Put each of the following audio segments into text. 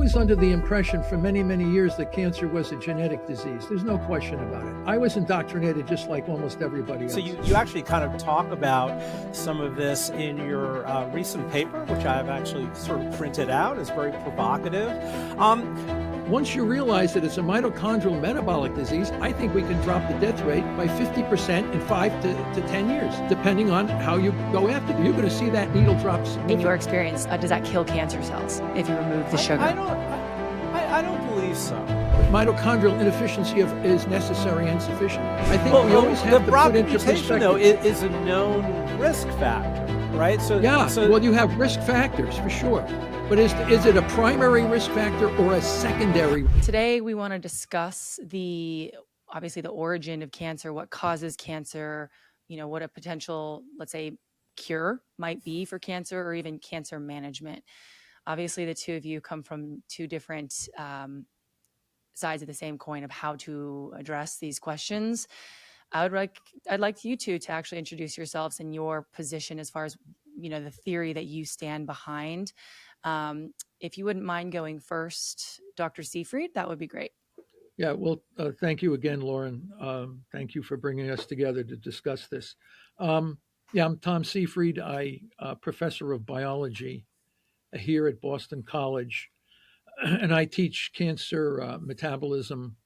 was under the impression for many, many years that cancer was a genetic disease. There's no question about it. I was indoctrinated just like almost everybody else. So you actually kind of talk about some of this in your recent paper, which I've actually sort of printed out. It's very provocative. Once you realize that it's a mitochondrial metabolic disease, I think we can drop the death rate by 50% in 5 to 10 years, depending on how you go after it. You're going to see that needle drop. In your experience, does that kill cancer cells if you remove the sugar? I don't believe so. Mitochondrial inefficiency is necessary and sufficient. I think we always have to put into perspective. Though, is a known risk factor, right? Well, you have risk factors for sure. But is it a primary risk factor or a secondary? Today, we want to discuss obviously the origin of cancer, what causes cancer, what a potential, let's say, cure might be for cancer or even cancer management. Obviously, the two of you come from two different sides of the same coin of how to address these questions. I'd like you two to actually introduce yourselves and your position as far as, the theory that you stand behind. If you wouldn't mind going first, Dr. Seyfried, that would be great. Yeah, well, thank you again, Lauren. Thank you for bringing us together to discuss this. I'm Tom Seyfried. I'm a professor of biology here at Boston College, and I teach cancer metabolism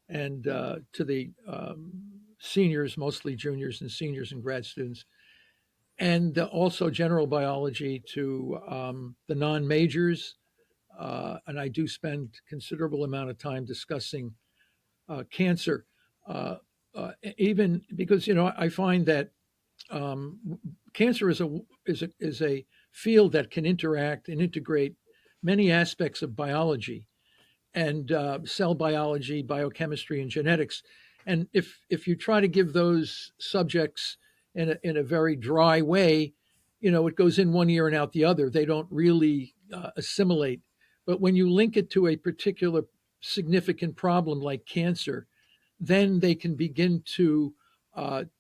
and to the seniors, mostly juniors and seniors and grad students, and also general biology to the non-majors. And I do spend considerable amount of time discussing cancer, even because I find that cancer is a field that can interact and integrate many aspects of biology and cell biology, biochemistry, and genetics. And if you try to give those subjects in a very dry way, it goes in one ear and out the other. They don't really assimilate. But when you link it to a particular significant problem like cancer, then they can begin to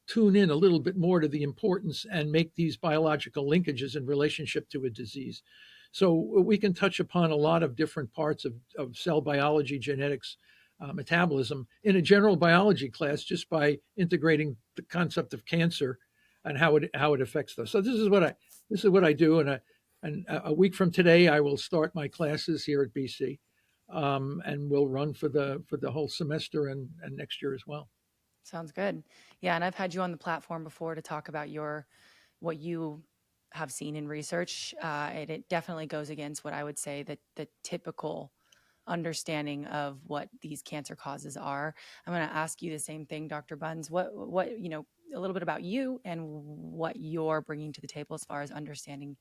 tune in a little bit more to the importance and make these biological linkages in relationship to a disease. So we can touch upon a lot of different parts of cell biology, genetics, metabolism in a general biology class just by integrating the concept of cancer and how it affects those. So this is what I do, and a week from today I will start my classes here at BC, and we'll run for the whole semester and next year as well. Sounds good. Yeah, and I've had you on the platform before to talk about what you have seen in research, and it definitely goes against what I would say that the typical understanding of what these cancer causes are. I'm going to ask you the same thing, Dr. Buns. What a little bit about you and what you're bringing to the table as far as understanding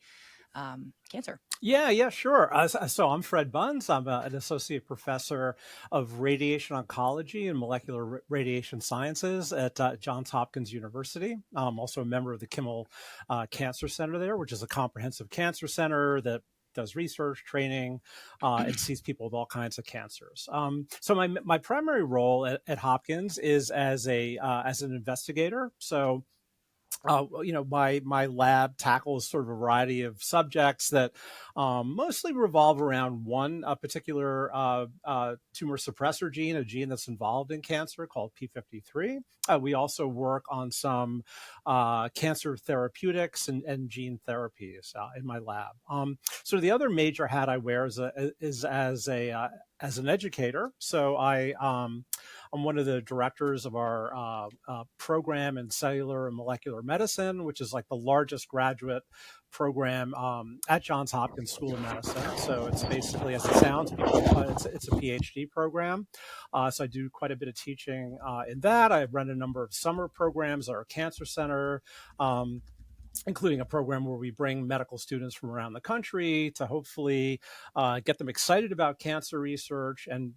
cancer. Yeah, sure. So I'm Fred Bunz. I'm an associate professor of radiation oncology and molecular radiation sciences at Johns Hopkins University. I'm also a member of the Kimmel Cancer Center there, which is a comprehensive cancer center that does research, training, and sees people with all kinds of cancers. So my primary role at Hopkins is as an investigator. So my lab tackles sort of a variety of subjects that mostly revolve around one particular tumor suppressor gene, a gene that's involved in cancer called P53. We also work on some cancer therapeutics and gene therapies in my lab. So the other major hat I wear is as an educator. So I'm one of the directors of our program in cellular and molecular medicine, which is like the largest graduate program at Johns Hopkins School of Medicine. So it's basically, as it sounds, it's a PhD program. So I do quite a bit of teaching in that. I run a number of summer programs at our cancer center, including a program where we bring medical students from around the country to hopefully get them excited about cancer research and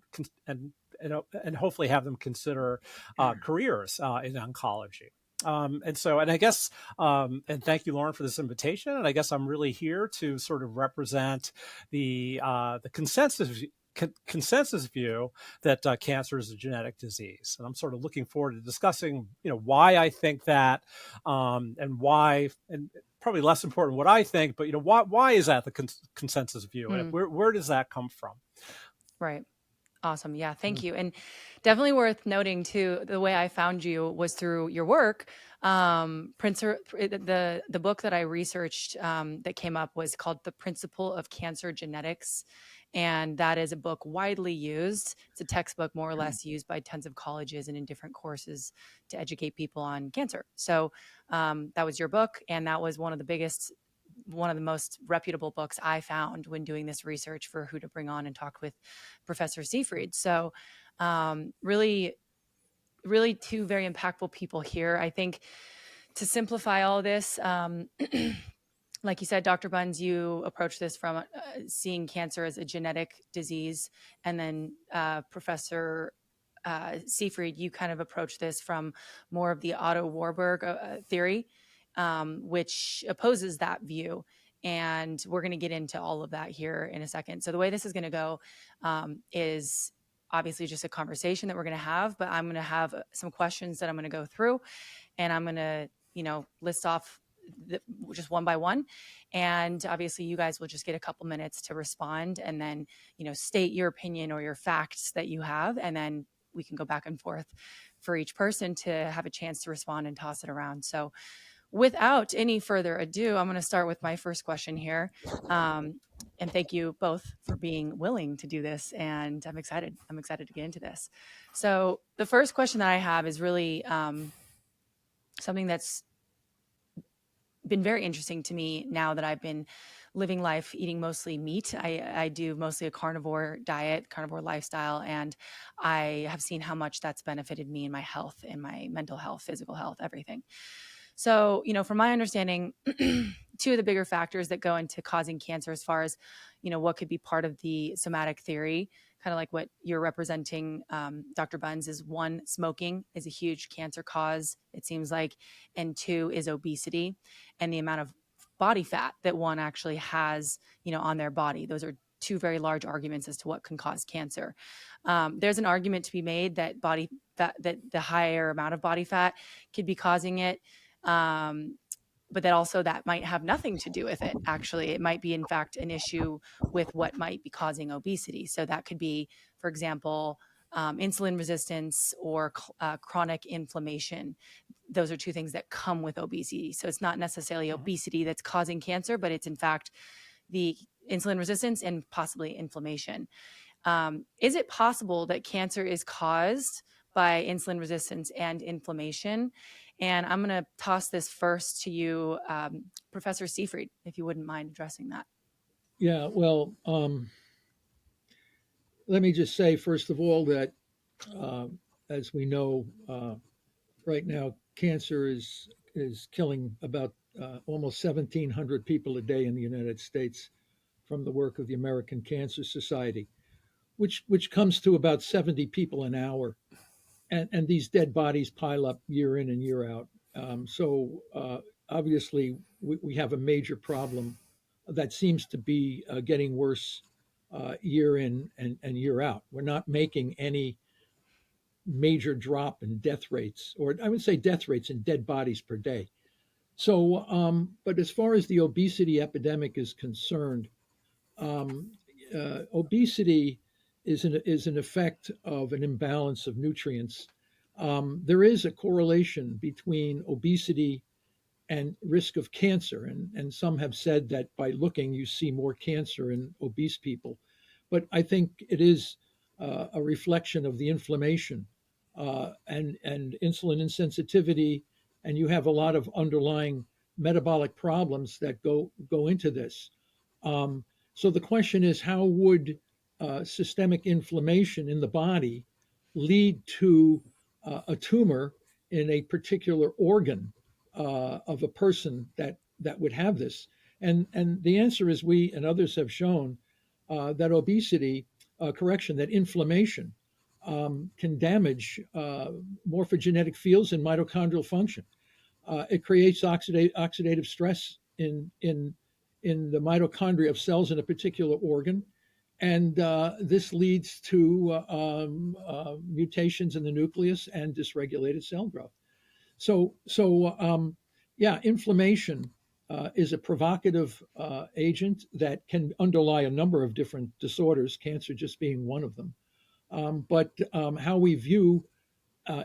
hopefully have them consider careers in oncology. And I guess, and thank you, Lauren, for this invitation. And I guess I'm really here to sort of represent the consensus view that cancer is a genetic disease. And I'm sort of looking forward to discussing, why I think that, and why, and probably less important what I think, but why is that the consensus view, and Mm, where does that come from? right. Awesome. Yeah, thank Mm. you. And definitely worth noting too, the way I found you was through your work. The book that I researched that came up was called The Principle of Cancer Genetics. And that is a book widely used. It's a textbook more or less used by tons of colleges and in different courses to educate people on cancer. So that was your book. And that was one of the most reputable books I found when doing this research for who to bring on and talk with Professor Seyfried. So really, really two very impactful people here. I think to simplify all this, like you said, Dr. Buns, you approach this from seeing cancer as a genetic disease. And then Professor Seyfried, you kind of approach this from more of the Otto Warburg theory, which opposes that view. And we're going to get into all of that here in a second. So the way this is going to go is obviously just a conversation that we're going to have, but I'm going to have some questions that I'm going to go through, and I'm going to, list off just one by one. And obviously you guys will just get a couple minutes to respond, and then, state your opinion or your facts that you have. And then we can go back and forth for each person to have a chance to respond and toss it around. So without any further ado, I'm going to start with my first question here. And thank you both for being willing to do this. And I'm excited. I'm excited to get into this. So the first question that I have is really something that's been very interesting to me now that I've been living life eating mostly meat. I do mostly a carnivore diet, carnivore lifestyle, and I have seen how much that's benefited me in my health, in my mental health, physical health, everything. So, from my understanding, two of the bigger factors that go into causing cancer, as far as, what could be part of the somatic theory, kind of like what you're representing, Dr. Buns, is one, smoking is a huge cancer cause, it seems like, and two is obesity and the amount of body fat that one actually has, on their body. Those are two very large arguments as to what can cause cancer. There's an argument to be made that body fat, that the higher amount of body fat could be causing it. But that might have nothing to do with it. Actually, it might be, in fact, an issue with what might be causing obesity. So that could be, for example, insulin resistance or chronic inflammation. Those are two things that come with obesity. So it's not necessarily obesity that's causing cancer, but it's, in fact, the insulin resistance and possibly inflammation. Is it possible that cancer is caused by insulin resistance and inflammation? And I'm going to toss this first to you, Professor Seyfried, if you wouldn't mind addressing that. Yeah, well, let me just say, first of all, that as we know, right now, cancer is killing about almost 1,700 people a day in the United States from the work of the American Cancer Society, which comes to about 70 people an hour. And these dead bodies pile up year in and year out. So obviously, we have a major problem that seems to be getting worse year in and year out. We're not making any major drop in death rates, or I would say death rates in dead bodies per day. So, but as far as the obesity epidemic is concerned, obesity is an effect of an imbalance of nutrients. There is a correlation between obesity and risk of cancer, and some have said that by looking you see more cancer in obese people, but I think it is a reflection of the inflammation and insulin insensitivity, and you have a lot of underlying metabolic problems that go into this. So the question is, how would systemic inflammation in the body lead to a tumor in a particular organ of a person that would have this? And the answer is, we and others have shown that obesity, that inflammation can damage morphogenetic fields and mitochondrial function. It creates oxidative stress in the mitochondria of cells in a particular organ, and this leads to mutations in the nucleus and dysregulated cell growth. So yeah, inflammation is a provocative agent that can underlie a number of different disorders, cancer just being one of them. But how we view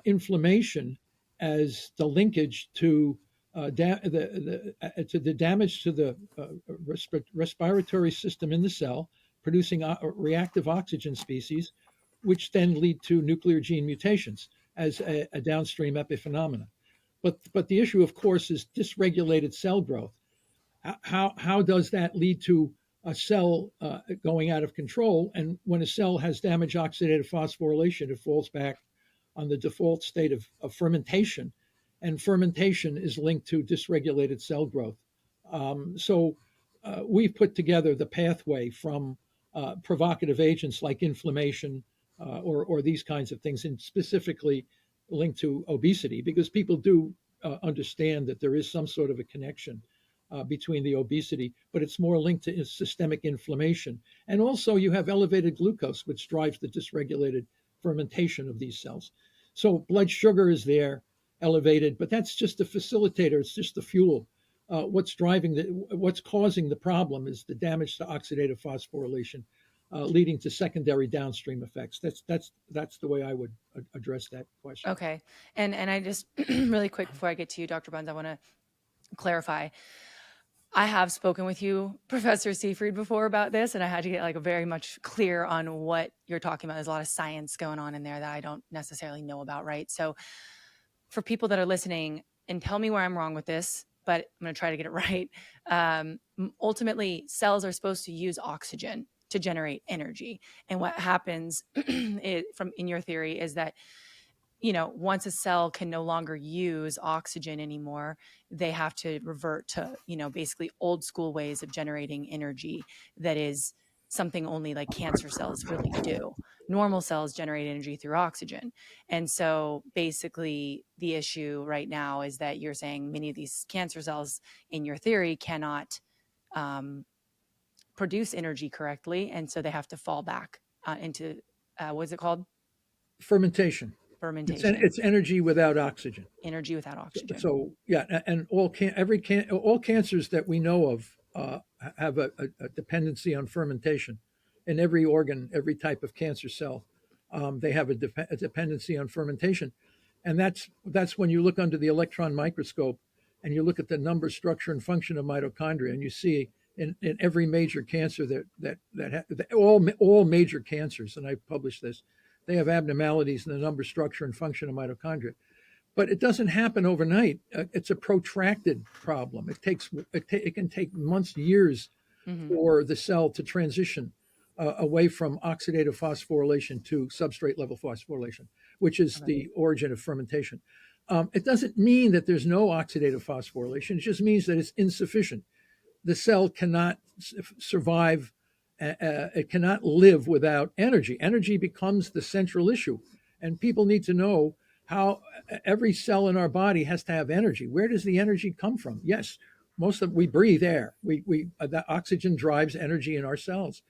inflammation as the linkage to the damage to the respiratory system in the cell, producing reactive oxygen species, which then lead to nuclear gene mutations as a downstream epiphenomena. But the issue, of course, is dysregulated cell growth. How does that lead to a cell going out of control? And when a cell has damaged oxidative phosphorylation, it falls back on the default state of fermentation, and fermentation is linked to dysregulated cell growth. So we've put together the pathway from provocative agents like inflammation or these kinds of things, and specifically linked to obesity, because people do understand that there is some sort of a connection between the obesity, but it's more linked to systemic inflammation. And also, you have elevated glucose, which drives the dysregulated fermentation of these cells. So, blood sugar is there, elevated, but that's just a facilitator, it's just the fuel. What's causing the problem is the damage to oxidative phosphorylation, leading to secondary downstream effects. That's the way I would address that question. Okay. And I just really quick before I get to you, Dr. Buns, I want to clarify. I have spoken with you, Professor Seyfried, before about this, and I had to get like a very much clear on what you're talking about. There's a lot of science going on in there that I don't necessarily know about, right? So for people that are listening, and tell me where I'm wrong with this, but I'm going to try to get it right. Ultimately, cells are supposed to use oxygen to generate energy. And what happens in your theory is that, once a cell can no longer use oxygen anymore, they have to revert to, basically old school ways of generating energy. That is something only like cancer cells really do. Normal cells generate energy through oxygen. And so basically the issue right now is that you're saying many of these cancer cells in your theory cannot produce energy correctly. And so they have to fall back into, what's it called? Fermentation. Fermentation. It's energy without oxygen. Energy without oxygen. So yeah, and all cancers that we know of have a dependency on fermentation. In every organ, every type of cancer cell, they have a dependency on fermentation, and that's when you look under the electron microscope and you look at the number, structure, and function of mitochondria, and you see in every major cancer all major cancers, and I published this, they have abnormalities in the number, structure, and function of mitochondria. But it doesn't happen overnight. It's a protracted problem. It can take months, years for the cell to transition away from oxidative phosphorylation to substrate level phosphorylation, which is the origin of fermentation. It doesn't mean that there's no oxidative phosphorylation. It just means that it's insufficient. The cell cannot survive. It cannot live without energy. Energy becomes the central issue. And people need to know how every cell in our body has to have energy. Where does the energy come from? Yes, we breathe air. The oxygen drives energy in our cells,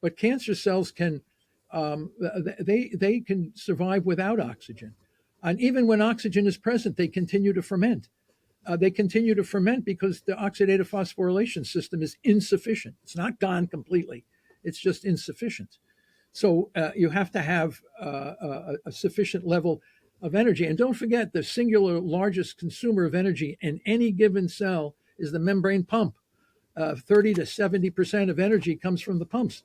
but cancer cells can survive without oxygen, and even when oxygen is present, they continue to ferment. They continue to ferment because the oxidative phosphorylation system is insufficient. It's not gone completely; it's just insufficient. So you have to have a sufficient level of energy. And don't forget, the singular largest consumer of energy in any given cell is the membrane pump. 30 to 70% of energy comes from the pumps.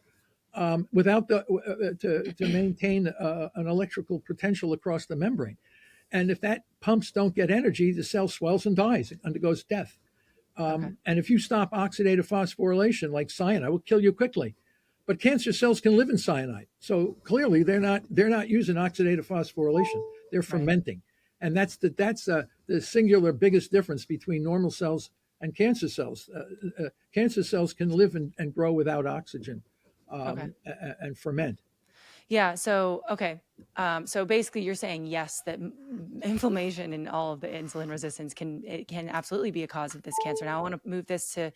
Without to maintain an electrical potential across the membrane. And if that pumps don't get energy, the cell swells and dies. It undergoes death. And if you stop oxidative phosphorylation, like cyanide, will kill you quickly. But cancer cells can live in cyanide. So clearly they're not using oxidative phosphorylation. They're fermenting. And that's the singular biggest difference between normal cells and cancer cells. Cancer cells can live and grow without oxygen and ferment. Yeah. So, okay. So basically you're saying yes, that inflammation and all of the insulin resistance can absolutely be a cause of this cancer. Now I want to move this to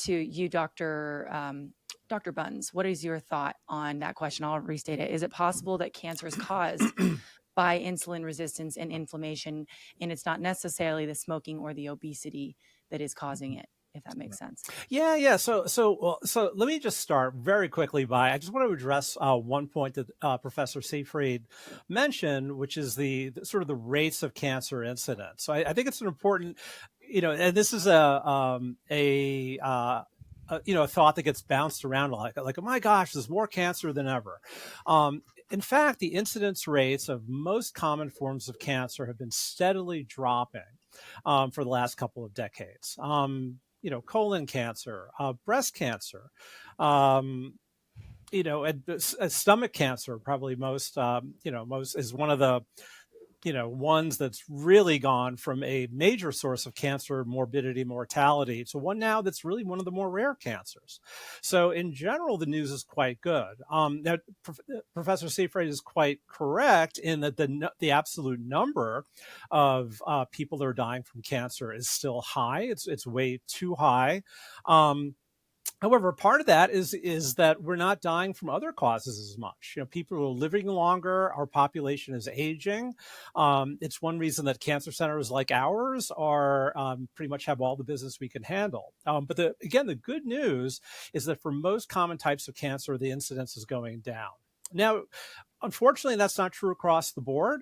you, Dr. Buns. What is your thought on that question? I'll restate it. Is it possible that cancer is caused by insulin resistance and inflammation, and it's not necessarily the smoking or the obesity that is causing it, if that makes sense. Yeah. So let me just start very quickly I just want to address one point that Professor Seyfried mentioned, which is the sort of the rates of cancer incidence. So I think it's an important, and this is a thought that gets bounced around like, oh my gosh, there's more cancer than ever. In fact, the incidence rates of most common forms of cancer have been steadily dropping for the last couple of decades. Colon cancer, breast cancer, and stomach cancer, probably most is one of the ones that's really gone from a major source of cancer morbidity, mortality to one now that's really one of the more rare cancers. So in general, the news is quite good. Now, Professor Seyfried is quite correct in that the absolute number of people that are dying from cancer is still high. It's way too high. However, part of that is that we're not dying from other causes as much. People are living longer. Our population is aging. It's one reason that cancer centers like ours are pretty much have all the business we can handle. But the good news is that for most common types of cancer, the incidence is going down. Now, unfortunately, that's not true across the board.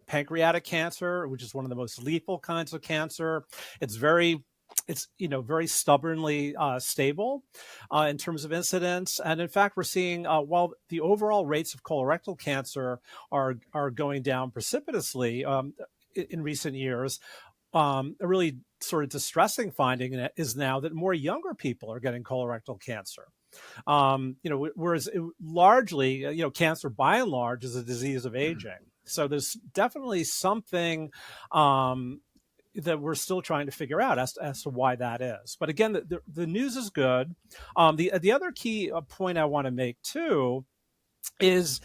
Pancreatic cancer, which is one of the most lethal kinds of cancer, it's very stubbornly stable in terms of incidence. And in fact, we're seeing while the overall rates of colorectal cancer are going down precipitously in recent years, a really sort of distressing finding is now that more younger people are getting colorectal cancer. Whereas largely, cancer by and large is a disease of aging. So there's definitely something that we're still trying to figure out as to why that is. But again, the news is good. The other key point I want to make too is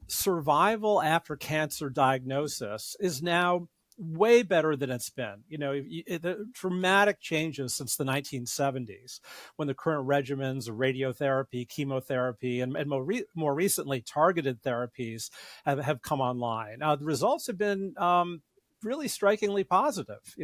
survival after cancer diagnosis is now way better than it's been. The dramatic changes since the 1970s, when the current regimens of radiotherapy, chemotherapy, and more recently targeted therapies have come online. The results have been really strikingly positive.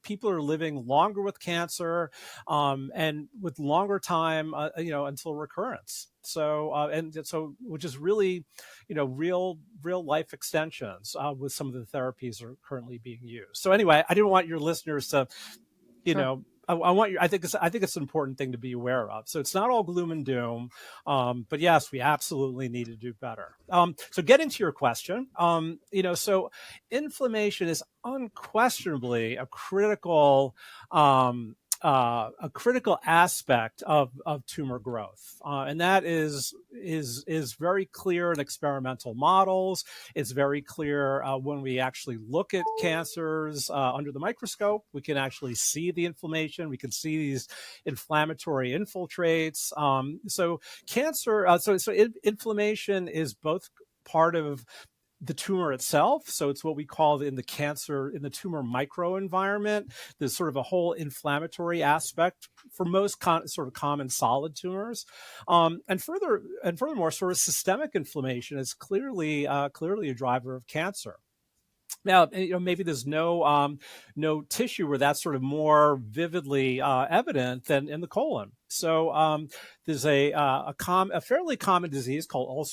People are living longer with cancer and with longer time, until recurrence. So, which is really, real life extensions with some of the therapies that are currently being used. So anyway, I didn't want your listeners to, Sure. I think it's an important thing to be aware of. So it's not all gloom and doom, but yes, we absolutely need to do better. So getting to your question, so inflammation is unquestionably a critical aspect of tumor growth, and that is very clear in experimental models. It's very clear when we actually look at cancers under the microscope. We can actually see the inflammation. We can see these inflammatory infiltrates. So cancer, inflammation is both part of the tumor itself. So it's what we call in the tumor microenvironment. There's sort of a whole inflammatory aspect for most sort of common solid tumors. And furthermore, sort of systemic inflammation is clearly a driver of cancer. Now, maybe there's no tissue where that's sort of more vividly evident than in the colon. So there's a fairly common disease called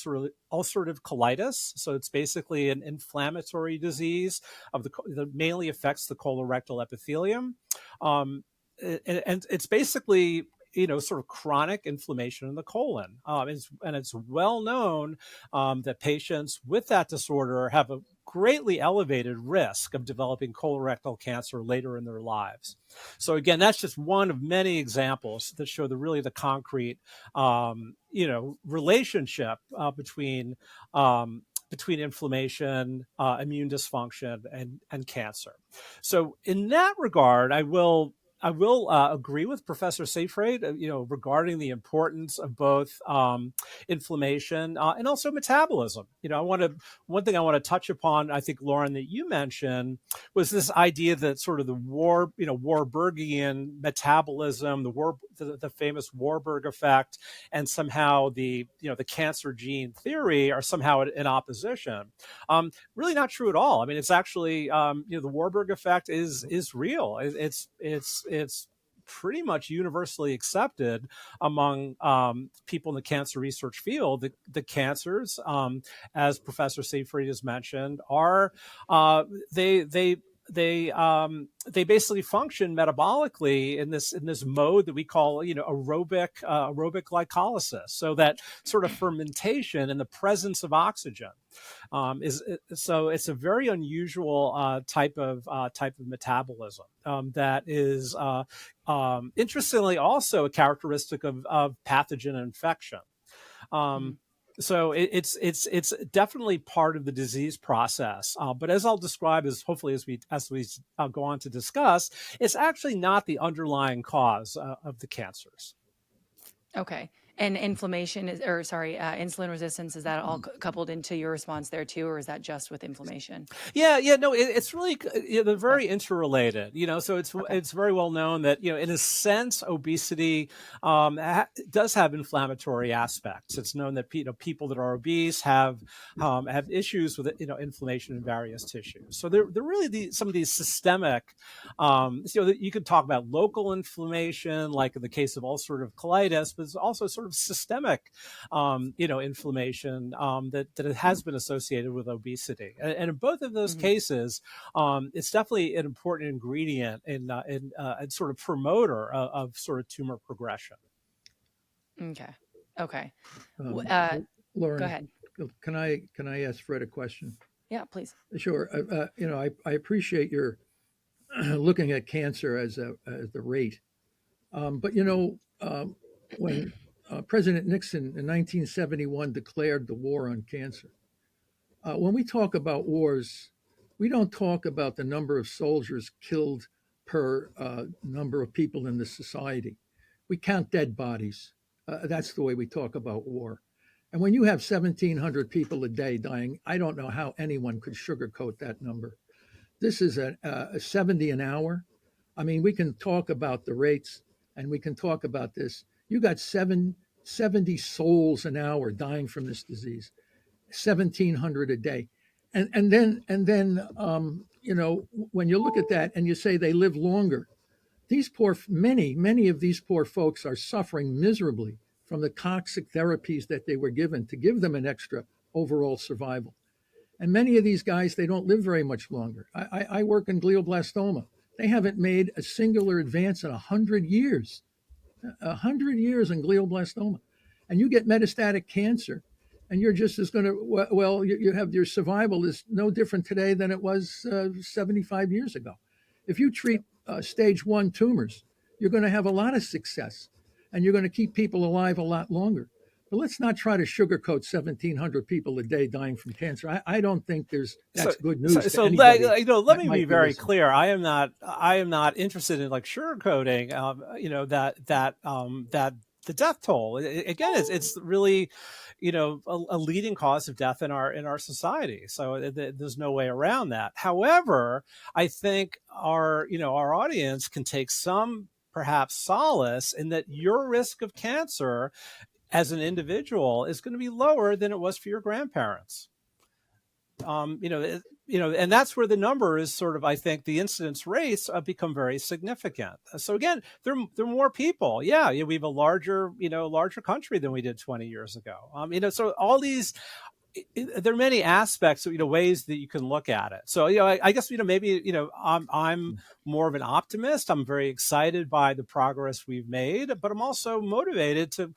ulcerative colitis. So it's basically an inflammatory disease that mainly affects the colorectal epithelium, and it's basically sort of chronic inflammation in the colon. And it's well known that patients with that disorder have a greatly elevated risk of developing colorectal cancer later in their lives. So again, that's just one of many examples that show the concrete, relationship between inflammation, immune dysfunction, and cancer. So in that regard, I will I will agree with Professor Seyfried, regarding the importance of both inflammation and also metabolism. One thing I want to touch upon, I think, Lauren, that you mentioned was this idea that sort of the Warburgian metabolism, the famous Warburg effect, and somehow the cancer gene theory are somehow in opposition. Really not true at all. I mean, it's actually, the Warburg effect is real. It's pretty much universally accepted among people in the cancer research field. The cancers, as Professor Seyfried has mentioned, are they basically function metabolically in this mode that we call aerobic glycolysis. So that sort of fermentation in the presence of oxygen so it's a very unusual type of metabolism that is interestingly also a characteristic of pathogen infection. So it's definitely part of the disease process. But as I'll describe, as we go on to discuss, it's actually not the underlying cause of the cancers. Okay. And inflammation insulin resistance, is that all coupled into your response there too, or is that just with inflammation? Yeah, no, it's really, they're very interrelated, so it's very well known that, in a sense, obesity does have inflammatory aspects. It's known that, people that are obese have issues with, inflammation in various tissues. So they're really some of these systemic, that you could talk about local inflammation, like in the case of ulcerative colitis, but it's also sort of systemic, inflammation that it has been associated with obesity. And in both of those cases, it's definitely an important ingredient in sort of promoter of sort of tumor progression. Okay. Lauren, go ahead. Can I ask Fred a question? Yeah, please. Sure. I appreciate your looking at cancer as the rate, but when President Nixon in 1971 declared the war on cancer. When we talk about wars, we don't talk about the number of soldiers killed per number of people in the society. We count dead bodies. That's the way we talk about war. And when you have 1,700 people a day dying, I don't know how anyone could sugarcoat that number. This is a 70 an hour. I mean, we can talk about the rates and we can talk about this. You got 70 souls an hour dying from this disease, 1,700 a day. And then when you look at that and you say they live longer, many of these poor folks are suffering miserably from the toxic therapies that they were given to give them an extra overall survival. And many of these guys, they don't live very much longer. I work in glioblastoma. They haven't made a singular advance in 100 years. 100 years in glioblastoma, and you get metastatic cancer, and you're just as going to, you have your survival is no different today than it was 75 years ago. If you treat stage 1 tumors, you're going to have a lot of success, and you're going to keep people alive a lot longer. But let's not try to sugarcoat 1,700 people a day dying from cancer. I don't think that's good news. So let me be very clear. I am not interested in like sugarcoating, that the death toll. Again, it's really, a leading cause of death in our society. So there's no way around that. However, I think our audience can take some perhaps solace in that your risk of cancer as an individual is going to be lower than it was for your grandparents. And that's where the number is sort of, I think the incidence rates become very significant. So again, there are more people. Yeah, we have a larger country than we did 20 years ago. So all these, there are many aspects, ways that you can look at it. So, I guess, maybe, I'm more of an optimist. I'm very excited by the progress we've made, but I'm also motivated to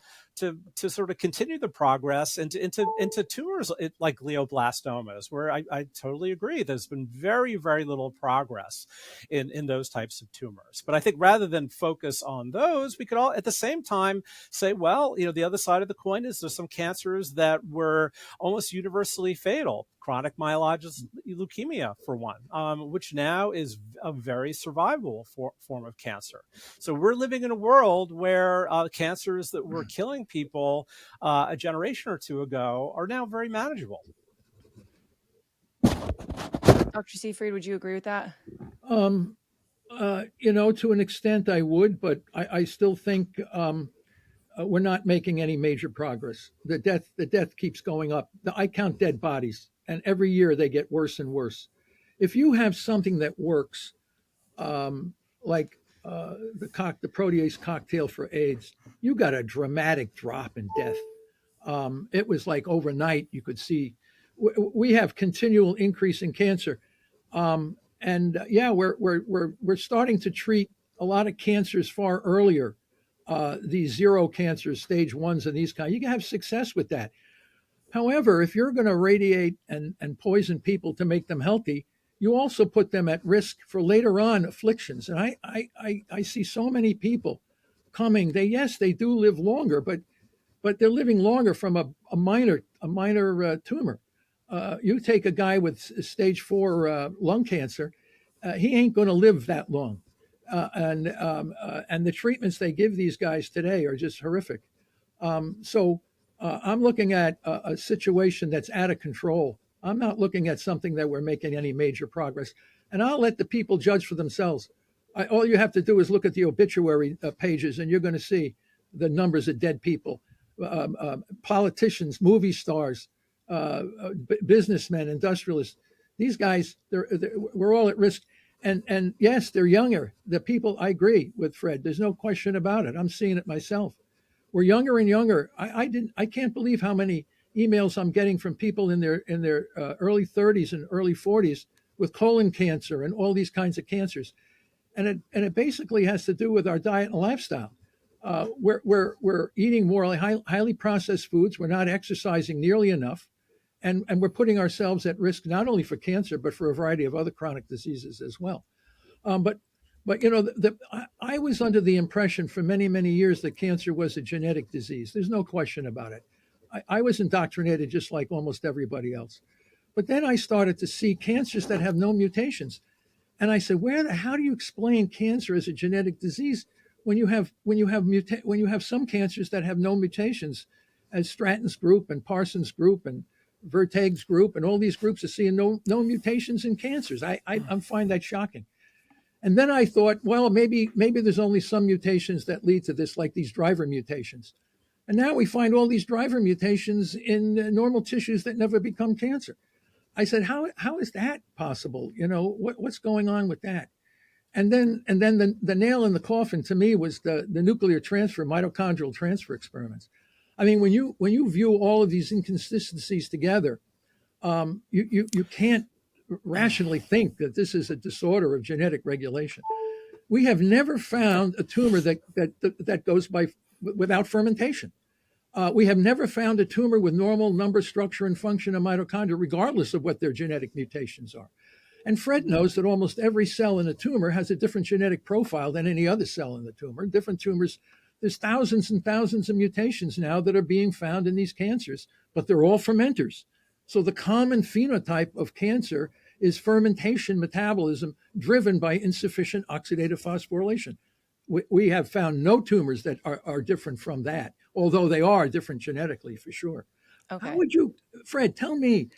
sort of continue the progress into tumors like glioblastomas, where I totally agree. There's been very, very little progress in those types of tumors. But I think rather than focus on those, we could all at the same time say, well, the other side of the coin is there's some cancers that were almost universally fatal. chronic myelogenous leukemia, for one, which now is a very survivable form of cancer. So we're living in a world where cancers that were killing people a generation or two ago are now very manageable. Dr. Seyfried, would you agree with that? To an extent, I would, but I still think we're not making any major progress. The death keeps going up. I count dead bodies, and every year they get worse and worse. If you have something that works, like the protease cocktail for AIDS, you got a dramatic drop in death. It was like overnight. You could see we have continual increase in cancer, and yeah, we're starting to treat a lot of cancers far earlier. These zero cancers, stage ones, and these kind. You can have success with that. However, if you're going to radiate and poison people to make them healthy, you also put them at risk for later on afflictions. And I see so many people coming. They do live longer, but they're living longer from a minor tumor. You take a guy with stage 4 lung cancer, he ain't going to live that long. And the treatments they give these guys today are just horrific. So I'm looking at a situation that's out of control. I'm not looking at something that we're making any major progress. And I'll let the people judge for themselves. All you have to do is look at the obituary pages, and you're going to see the numbers of dead people, politicians, movie stars, businessmen, industrialists. These guys, we're all at risk. And yes, they're younger. The people, I agree with Fred. There's no question about it. I'm seeing it myself. We're younger and younger. I can't believe how many emails I'm getting from people in their early 30s and early 40s with colon cancer and all these kinds of cancers. And it basically has to do with our diet and lifestyle. We're eating more highly processed foods. We're not exercising nearly enough. And we're putting ourselves at risk not only for cancer, but for a variety of other chronic diseases as well. But I was under the impression for many, many years that cancer was a genetic disease. There's no question about it. I was indoctrinated just like almost everybody else. But then I started to see cancers that have no mutations. And I said, how do you explain cancer as a genetic disease when you have some cancers that have no mutations, as Stratton's group and Parsons' group and Verteg's group and all these groups are seeing no mutations in cancers. I find that shocking. And then I thought, well, maybe there's only some mutations that lead to this, like these driver mutations. And now we find all these driver mutations in normal tissues that never become cancer. I said, how is that possible? What's going on with that? And then the nail in the coffin to me was the nuclear transfer, mitochondrial transfer experiments. I mean, when you view all of these inconsistencies together, you can't rationally think that this is a disorder of genetic regulation. We have never found a tumor that goes without fermentation. We have never found a tumor with normal number, structure, and function of mitochondria, regardless of what their genetic mutations are. And Fred knows that almost every cell in a tumor has a different genetic profile than any other cell in the tumor. Different tumors, there's thousands and thousands of mutations now that are being found in these cancers, but they're all fermenters. So the common phenotype of cancer is fermentation metabolism driven by insufficient oxidative phosphorylation. We have found no tumors that are different from that, although they are different genetically for sure. Okay. How would you, Fred, tell me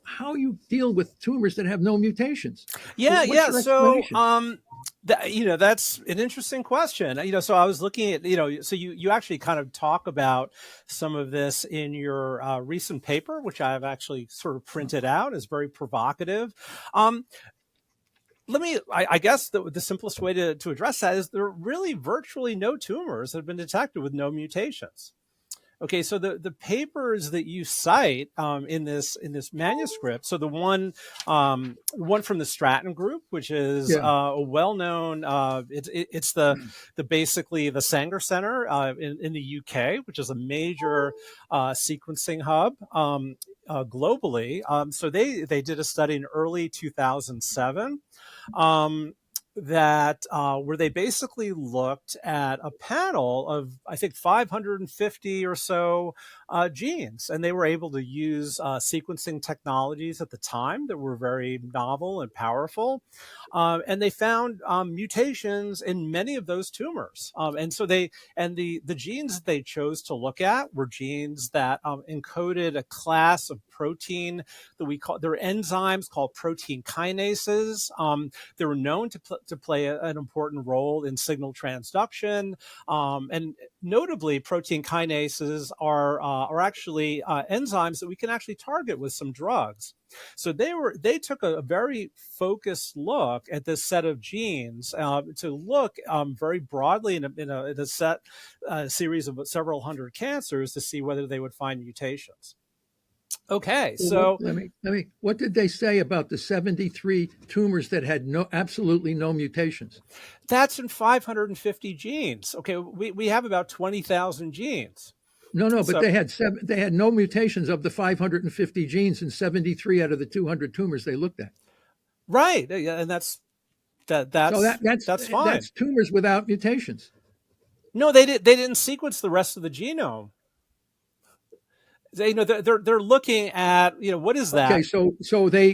how you deal with tumors that have no mutations? Yeah. So, explanation? that's an interesting question. So I was looking at, so you actually kind of talk about some of this in your recent paper, which I've actually sort of printed out. Is very provocative. I guess the simplest way to address that is there are really virtually no tumors that have been detected with no mutations. Okay, so the papers that you cite in this manuscript, so the one from the Stratton group, which is a well-known, it's basically the Sanger Center in the UK, which is a major sequencing hub globally. So they did a study in early 2007. that where they basically looked at a panel of, I think, 550 or so genes, and they were able to use sequencing technologies at the time that were very novel and powerful, and they found mutations in many of those tumors. And so the genes that they chose to look at were genes that encoded a class of protein that we call, there are enzymes called protein kinases. They were known to play an important role in signal transduction, and notably, protein kinases are actually enzymes that we can actually target with some drugs. So they took a very focused look at this set of genes to look very broadly in a set series of several hundred cancers to see whether they would find mutations. Okay, so let me. What did they say about the 73 tumors that had absolutely no mutations? that's in 550 genes. Okay, we have about 20,000 genes. No, but So, they had no mutations of the 550 genes in 73 out of the 200 tumors they looked at. right, yeah, and that's So that's fine. that's tumors without mutations. No, they didn't sequence the rest of the genome. They're looking at, what is that? Okay, so they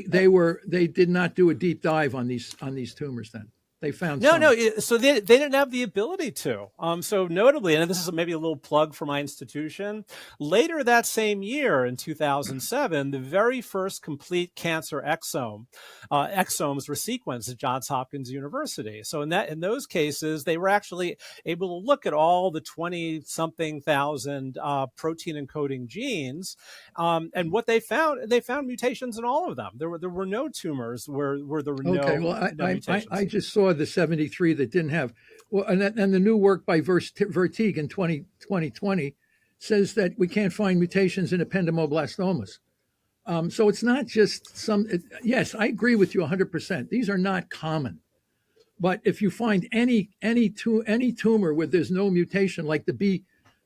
did not do a deep dive on these tumors then. They found No, some. no. So they didn't have the ability to. So notably, and this is maybe a little plug for my institution, later that same year in 2007, the very first complete cancer exomes were sequenced at Johns Hopkins University. So in those cases, they were actually able to look at all the 20-something thousand protein encoding genes, and what they found mutations in all of them. There were no tumors where there were Okay, no well, mutations. I just saw the 73 that didn't have. Well, and the new work by Verteeg in 2020 says that we can't find mutations in ependymoblastomas. So it's not just some. Yes, I agree with you 100%. These are not common, but if you find any tumor where there's no mutation, like the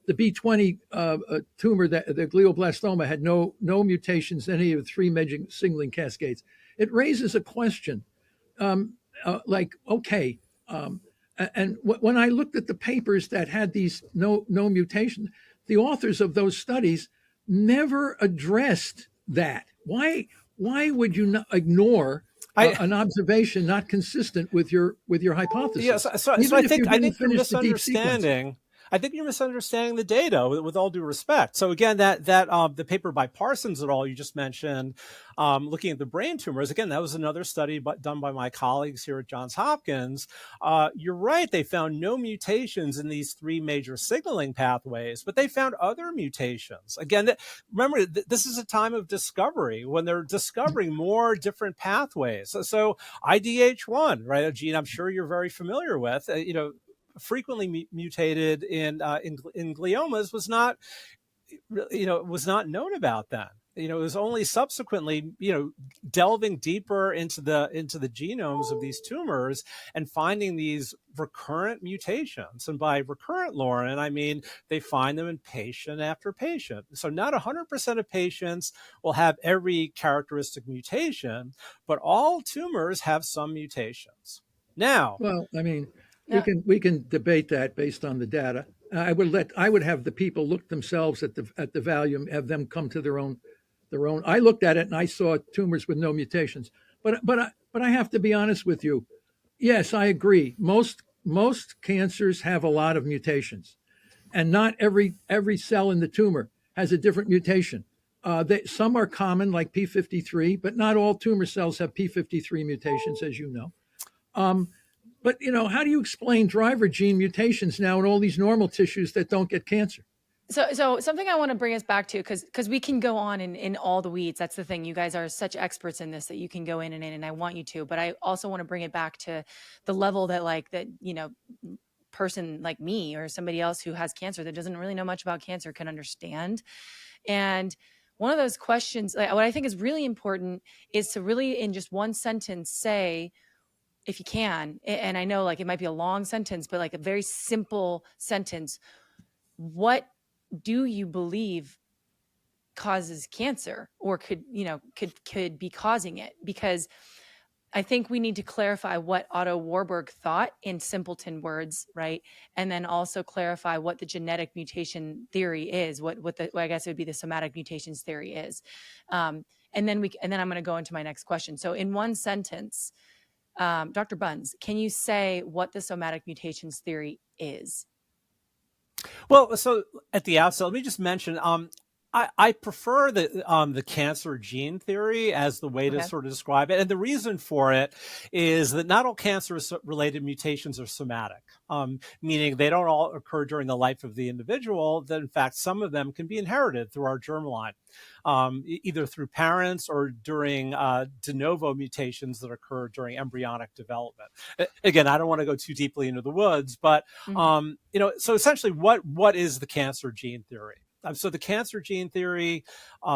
B20 tumor, that the glioblastoma had no mutations in any of the three major signaling cascades, it raises a question. Like, okay, and when I looked at the papers that had these no mutation, the authors of those studies never addressed that. Why would you not ignore an observation not consistent with your hypothesis? Yes, so I think you're misunderstanding. I think you're misunderstanding the data, with all due respect. So again, that the paper by Parsons et al. You just mentioned, looking at the brain tumors, again, that was another study done by my colleagues here at Johns Hopkins. You're right; they found no mutations in these three major signaling pathways, but they found other mutations. Again, remember, this is a time of discovery when they're discovering more different pathways. So IDH1, right, a gene I'm sure you're very familiar with, frequently mutated in gliomas, was not known about then. It was only subsequently, delving deeper into the genomes of these tumors and finding these recurrent mutations. And by recurrent, Lauren, I mean they find them in patient after patient. So not 100% of patients will have every characteristic mutation, but all tumors have some mutations. Now, well, I mean, we can debate that based on the data. I would have the people look themselves at the value, have them come to their own. I looked at it and I saw tumors with no mutations. But I have to be honest with you. Yes, I agree. Most cancers have a lot of mutations, and not every cell in the tumor has a different mutation. Some are common, like P53, but not all tumor cells have P53 mutations, as you know. But how do you explain driver gene mutations now in all these normal tissues that don't get cancer? So something I want to bring us back to, because we can go on in all the weeds. That's the thing. You guys are such experts in this that you can go in, and I want you to. But I also want to bring it back to the level that person like me or somebody else who has cancer that doesn't really know much about cancer can understand. And one of those questions, what I think is really important, is to really, in just one sentence, say, if you can, and I know like it might be a long sentence, but like a very simple sentence, what do you believe causes cancer or could be causing it? Because I think we need to clarify what Otto Warburg thought in simpleton words, right? And then also clarify what the genetic mutation theory is, what I guess it would be the somatic mutations theory is. And then I'm going to go into my next question. So in one sentence, Dr. Buns, can you say what the somatic mutations theory is? Well, so at the outset, let me just mention, I prefer the cancer gene theory as the way to Okay. sort of describe it. And the reason for it is that not all cancer-related mutations are somatic, meaning they don't all occur during the life of the individual. That in fact, some of them can be inherited through our germline, either through parents or during de novo mutations that occur during embryonic development. Again, I don't want to go too deeply into the woods, but so essentially, what is the cancer gene theory? So the cancer gene theory,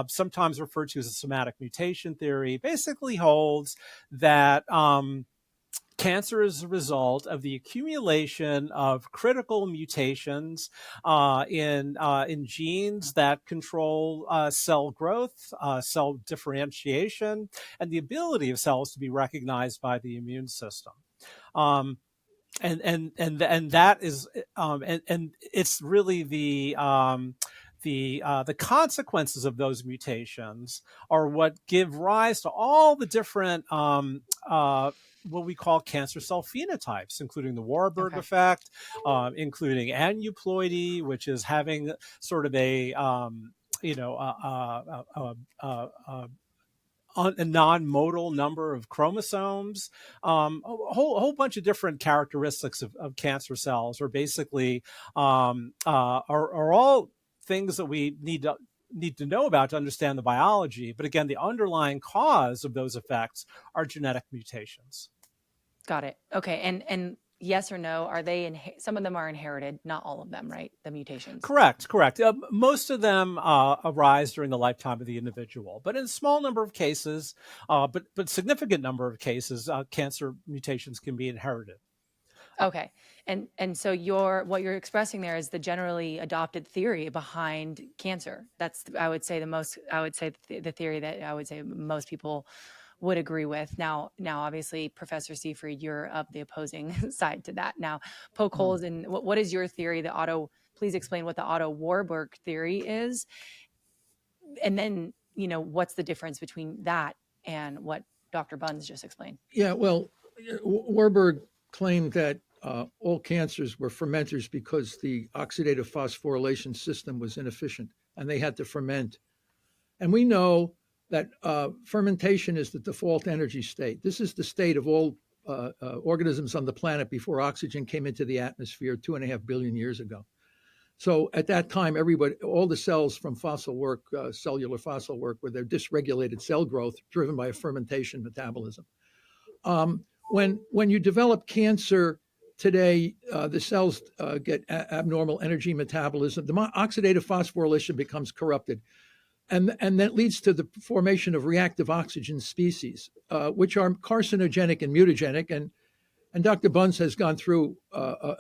sometimes referred to as a somatic mutation theory, basically holds that cancer is a result of the accumulation of critical mutations in genes that control cell growth, cell differentiation, and the ability of cells to be recognized by the immune system. And that is and it's really the consequences of those mutations are what give rise to all the different what we call cancer cell phenotypes, including the Warburg effect, including aneuploidy, which is having sort of a a non-modal number of chromosomes, a whole bunch of different characteristics of cancer cells are basically are all things that we need to know about to understand the biology. But again, the underlying cause of those effects are genetic mutations. Got it. Okay. And yes or no, are they some of them are inherited, not all of them, right? The mutations. Correct. Most of them arise during the lifetime of the individual, but in a small number of cases, but significant number of cases, cancer mutations can be inherited. Okay. And so what you're expressing there is the generally adopted theory behind cancer. That's, I would say the theory that I would say most people would agree with. Now, obviously, Professor Seyfried, you're of the opposing side to that. Now, poke holes in what is your theory? Please explain what the Otto Warburg theory is. And then, what's the difference between that and what Dr. Buns just explained? Yeah, well, Warburg claimed that all cancers were fermenters because the oxidative phosphorylation system was inefficient and they had to ferment. And we know that fermentation is the default energy state. This is the state of all organisms on the planet before oxygen came into the atmosphere 2.5 billion years ago. So at that time, all the cells from fossil work, cellular fossil work, were their dysregulated cell growth driven by a fermentation metabolism. When you develop cancer today, the cells get abnormal energy metabolism. The oxidative phosphorylation becomes corrupted. And that leads to the formation of reactive oxygen species, which are carcinogenic and mutagenic. And Dr. Bunz has gone through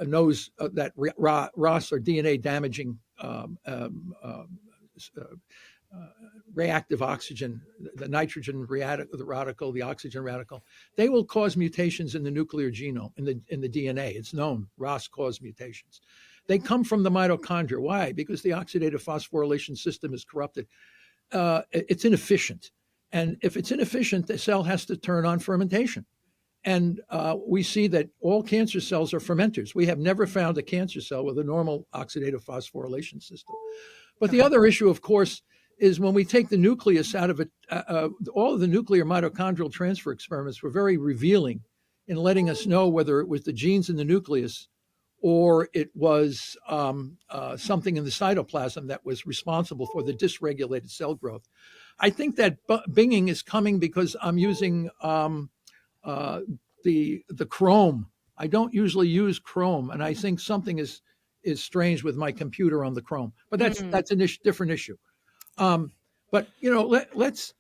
knows that ROS, or DNA damaging reactive oxygen, the nitrogen radical, the oxygen radical, they will cause mutations in the nuclear genome, in the DNA. It's known ROS cause mutations. They come from the mitochondria. Why? Because the oxidative phosphorylation system is corrupted. It's inefficient. And if it's inefficient, the cell has to turn on fermentation. And we see that all cancer cells are fermenters. We have never found a cancer cell with a normal oxidative phosphorylation system. But the other issue, of course, is when we take the nucleus out of it, all of the nuclear mitochondrial transfer experiments were very revealing in letting us know whether it was the genes in the nucleus or it was something in the cytoplasm that was responsible for the dysregulated cell growth. I think that binging is coming because I'm using the Chrome. I don't usually use Chrome, and I think something is strange with my computer on the Chrome. But that's a different issue. But let's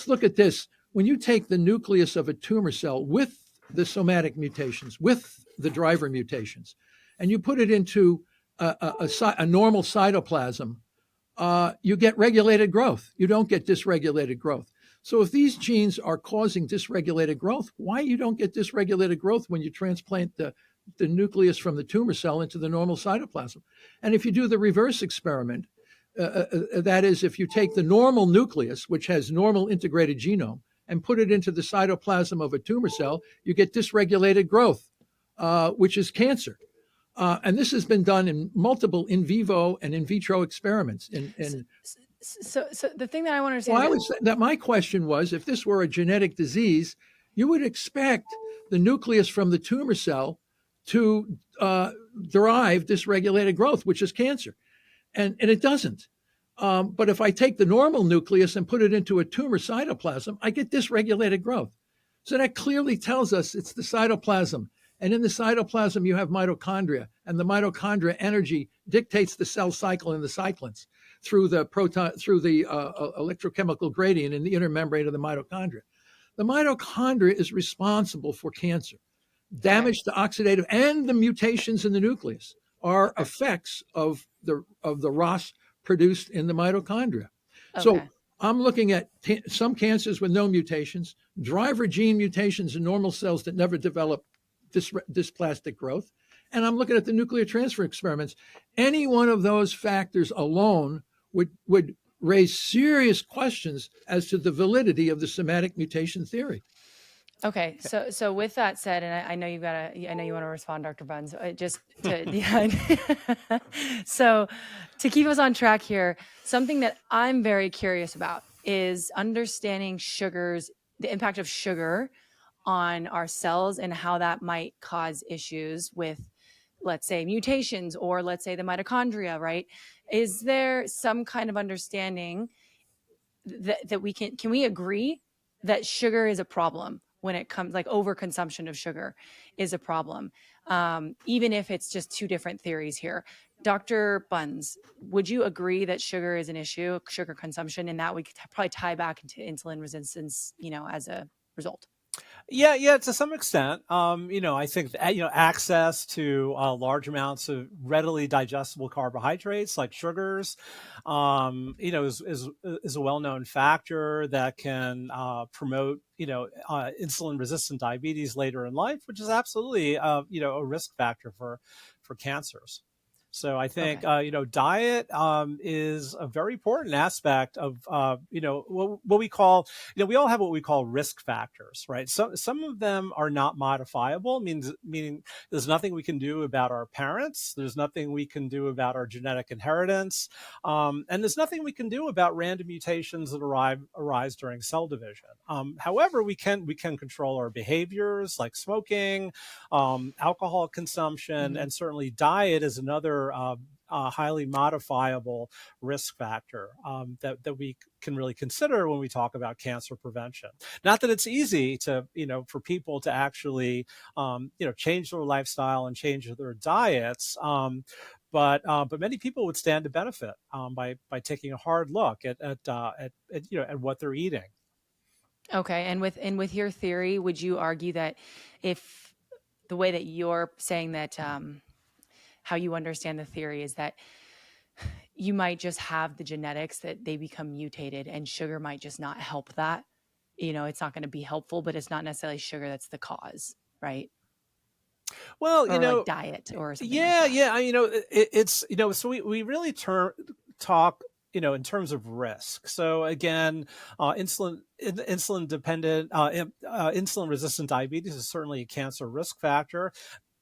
look at this. When you take the nucleus of a tumor cell with the somatic mutations, with the driver mutations, and you put it into a normal cytoplasm, you get regulated growth. You don't get dysregulated growth. So if these genes are causing dysregulated growth, why you don't get dysregulated growth when you transplant the nucleus from the tumor cell into the normal cytoplasm? And if you do the reverse experiment, that is, if you take the normal nucleus, which has normal integrated genome, and put it into the cytoplasm of a tumor cell, you get dysregulated growth, which is cancer. And this has been done in multiple in vivo and in vitro experiments. So the thing that I want to Well, understand I is would say that my question was, if this were a genetic disease, you would expect the nucleus from the tumor cell to derive dysregulated growth, which is cancer. And it doesn't. But if I take the normal nucleus and put it into a tumor cytoplasm, I get dysregulated growth. So that clearly tells us it's the cytoplasm. And in the cytoplasm, you have mitochondria, and the mitochondria energy dictates the cell cycle and the cyclins through the electrochemical gradient in the inner membrane of the mitochondria. The mitochondria is responsible for cancer. Damage to oxidative and the mutations in the nucleus are effects of the ROS produced in the mitochondria. So okay. I'm looking at some cancers with no mutations, driver gene mutations in normal cells that never develop dysplastic growth, and I'm looking at the nuclear transfer experiments. Any one of those factors alone would raise serious questions as to the validity of the somatic mutation theory. Okay, so with that said, and I know I know you want to respond, Dr. Buns. Just to yeah. So to keep us on track here, something that I'm very curious about is understanding the impact of sugar on our cells and how that might cause issues with, let's say, mutations, or let's say the mitochondria. Right? Is there some kind of understanding that we can we agree that sugar is a problem when it comes, like overconsumption of sugar is a problem, even if it's just two different theories here? Dr. Buns, would you agree that sugar is an issue, sugar consumption, and that we could probably tie back into insulin resistance, as a result? Yeah, to some extent. I think access to large amounts of readily digestible carbohydrates like sugars, is a well-known factor that can promote insulin-resistant diabetes later in life, which is absolutely a risk factor for cancers. So I think diet is a very important aspect of what we call, we all have what we call risk factors, right? So some of them are not modifiable, meaning there's nothing we can do about our parents, there's nothing we can do about our genetic inheritance, and there's nothing we can do about random mutations that arise during cell division. However, we can control our behaviors like smoking, alcohol consumption, and certainly diet is another highly modifiable risk factor that we can really consider when we talk about cancer prevention. Not that it's easy to, for people to actually, change their lifestyle and change their diets. But many people would stand to benefit by taking a hard look at what they're eating. Okay, and with your theory, would you argue that if the way that you're saying that, how you understand the theory is that you might just have the genetics that they become mutated, and sugar might just not help that? It's not going to be helpful, but it's not necessarily sugar that's the cause, right? Well, Or like diet or something like that. It's so we really talk in terms of risk. So again, insulin dependent, insulin resistant diabetes is certainly a cancer risk factor.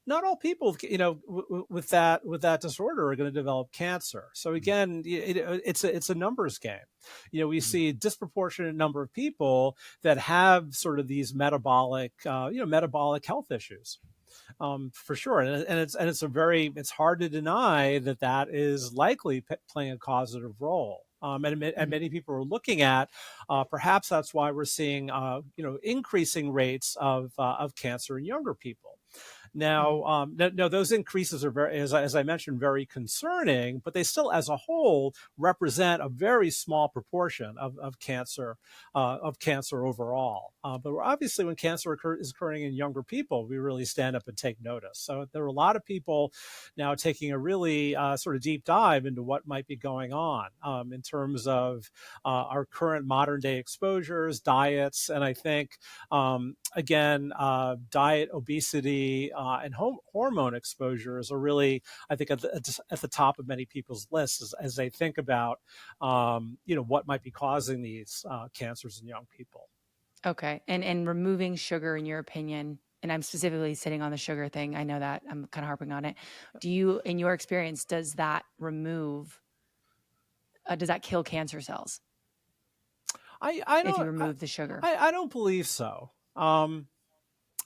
Not all people, with that disorder are going to develop cancer. So again, it's a numbers game. We see a disproportionate number of people that have sort of these metabolic health issues. For sure, and it's hard to deny that is likely playing a causative role. And many people are looking at, perhaps that's why we're seeing increasing rates of cancer in younger people. Now, no, those increases are very, as I mentioned, very concerning, but they still, as a whole, represent a very small proportion of cancer overall. But obviously, when cancer is occurring in younger people, we really stand up and take notice. So there are a lot of people now taking a really sort of deep dive into what might be going on in terms of our current modern day exposures, diets, and I think again, diet, obesity, and hormone exposures are really, I think, at the top of many people's lists as they think about, what might be causing these cancers in young people. Okay. And removing sugar, in your opinion, and I'm specifically sitting on the sugar thing, I know that I'm kind of harping on it. Do you, in your experience, does that kill cancer cells I if you don't, remove the sugar? I don't believe so.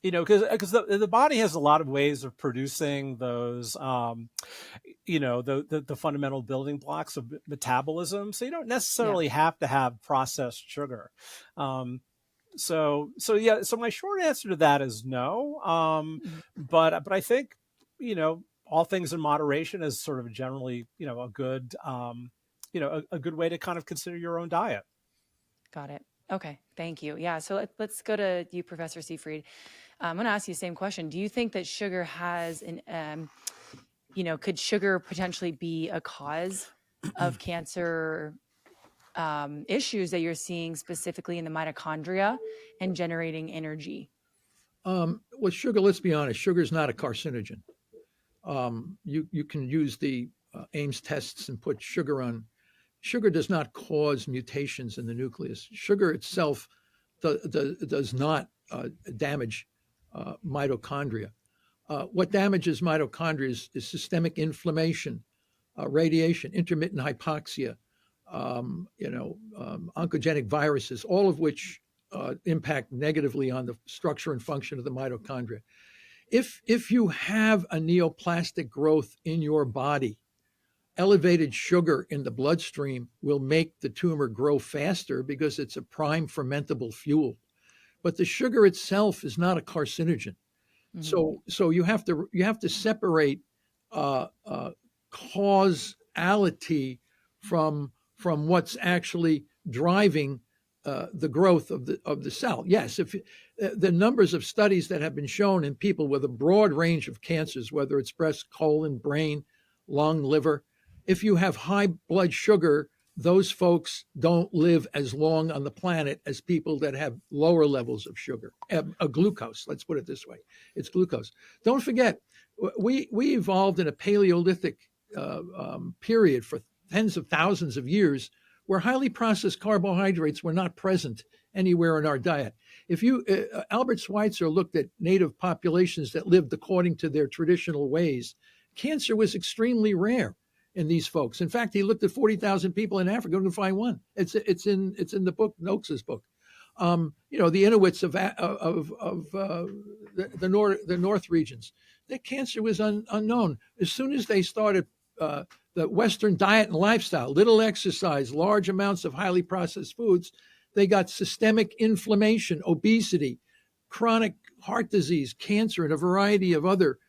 Because the body has a lot of ways of producing those, the fundamental building blocks of metabolism. So you don't necessarily have to have processed sugar. So my short answer to that is no. But I think, all things in moderation is sort of generally, a good, a good way to kind of consider your own diet. Got it. Okay. Thank you. Yeah. So let's go to you, Professor Seyfried. I'm going to ask you the same question. Do you think that sugar has could sugar potentially be a cause of cancer issues that you're seeing specifically in the mitochondria and generating energy? Well, sugar, let's be honest, sugar is not a carcinogen. You can use the Ames tests and put sugar on. Sugar does not cause mutations in the nucleus. Sugar itself does not damage mitochondria. What damages mitochondria is systemic inflammation, radiation, intermittent hypoxia, oncogenic viruses, all of which impact negatively on the structure and function of the mitochondria. If you have a neoplastic growth in your body, elevated sugar in the bloodstream will make the tumor grow faster because it's a prime fermentable fuel. But the sugar itself is not a carcinogen. So you have to separate causality from what's actually driving the growth of the cell. Yes, if the numbers of studies that have been shown in people with a broad range of cancers, whether it's breast, colon, brain, lung, liver, if you have high blood sugar, those folks don't live as long on the planet as people that have lower levels of sugar, glucose. Let's put it this way: it's glucose. Don't forget, we evolved in a Paleolithic period for tens of thousands of years, where highly processed carbohydrates were not present anywhere in our diet. If you Albert Schweitzer looked at native populations that lived according to their traditional ways, cancer was extremely rare in these folks. In fact, he looked at 40,000 people in Africa and find one. It's in the book, Noakes's book. The Inuits of the North regions, their cancer was unknown. As soon as they started the Western diet and lifestyle, little exercise, large amounts of highly processed foods, they got systemic inflammation, obesity, chronic heart disease, cancer, and a variety of other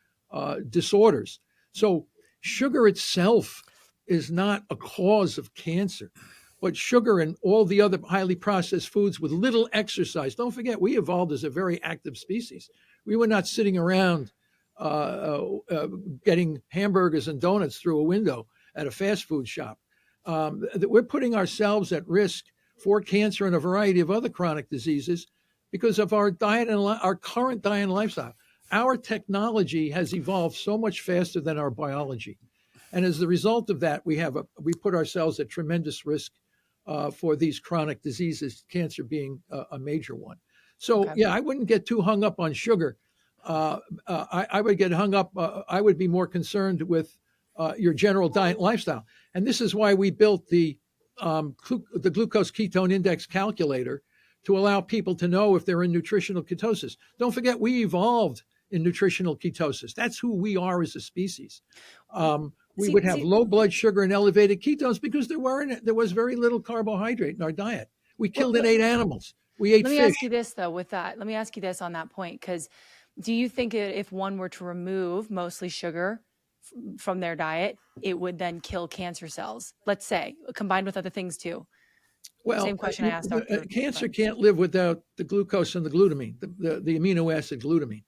disorders. So sugar itself is not a cause of cancer, but sugar and all the other highly processed foods with little exercise. Don't forget, we evolved as a very active species. We were not sitting around getting hamburgers and donuts through a window at a fast food shop. We're putting ourselves at risk for cancer and a variety of other chronic diseases because of our diet and our current diet and lifestyle. Our technology has evolved so much faster than our biology. And as a result of that, we put ourselves at tremendous risk for these chronic diseases, cancer being a major one. So, okay. I wouldn't get too hung up on sugar. I would get hung up. I would be more concerned with your general diet and lifestyle. And this is why we built the glucose ketone index calculator to allow people to know if they're in nutritional ketosis. Don't forget, we evolved in nutritional ketosis. That's who we are as a species. We would have low blood sugar and elevated ketones because there was very little carbohydrate in our diet. We killed and ate animals. We ate fish. Let me ask you this, though, with that. Let me ask you this on that point, because Do you think if one were to remove mostly sugar from their diet, it would then kill cancer cells? Let's say, combined with other things too. Well, Same question I asked Dr. cancer Bunz. can't live without the glucose and the glutamine, the amino acid glutamine.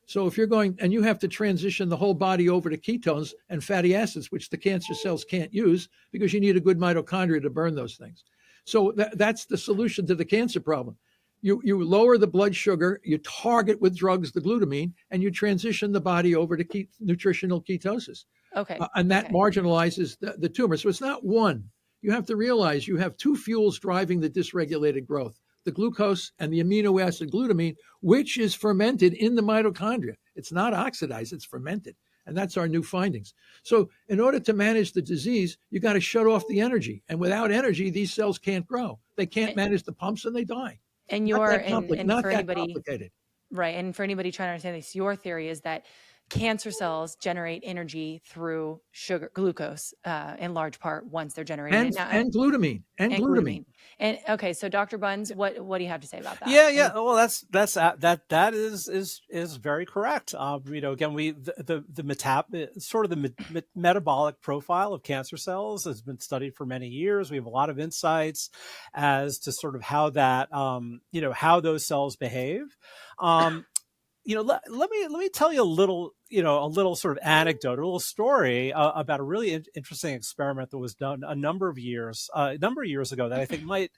So if you're going and you have to transition the whole body over to ketones and fatty acids, which the cancer cells can't use because you need a good mitochondria to burn those things. So that's the solution to the cancer problem. You lower the blood sugar, you target with drugs the glutamine, and you transition the body over to nutritional ketosis. Okay. And that Okay. marginalizes the tumor. So it's not one. You have to realize you have two fuels driving the dysregulated growth, the glucose and the amino acid glutamine, which is fermented in the mitochondria. It's not oxidized, it's fermented. And that's our new findings. So in order to manage the disease, you got to shut off the energy. And without energy, these cells can't grow. They can't manage the pumps and they die. And Not your that not for that anybody, complicated. right? And for anybody trying to understand this, your theory is that cancer cells generate energy through sugar, glucose, in large part once they're generating it. Now, And glutamine. And glutamine. And okay, so Dr. Buns, what do you have to say about that? Yeah. Well, that is very correct. Again, the metabolic profile of cancer cells has been studied for many years. We have a lot of insights as to sort of how that, how those cells behave. Let me tell you a little sort of anecdote, a little story about a really interesting experiment that was done a number of years ago that I think might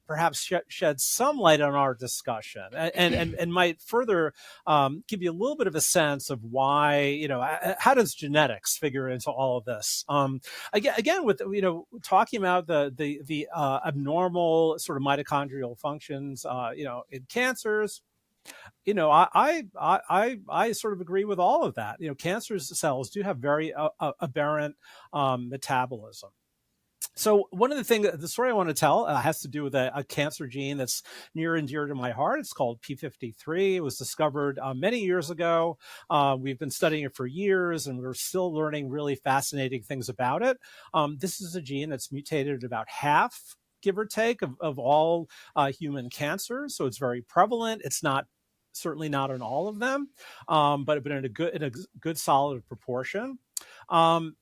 perhaps shed some light on our discussion and might further give you a little bit of a sense of why, how does genetics figure into all of this? Again, with talking about the abnormal sort of mitochondrial functions, in cancers. I sort of agree with all of that. Cancer cells do have very aberrant metabolism. So one of the story I want to tell has to do with a cancer gene that's near and dear to my heart. It's called P53. It was discovered many years ago. We've been studying it for years, and we're still learning really fascinating things about it. This is a gene that's mutated at about half, give or take, of all human cancers. So it's very prevalent. It's certainly not in all of them, but in a good solid proportion. And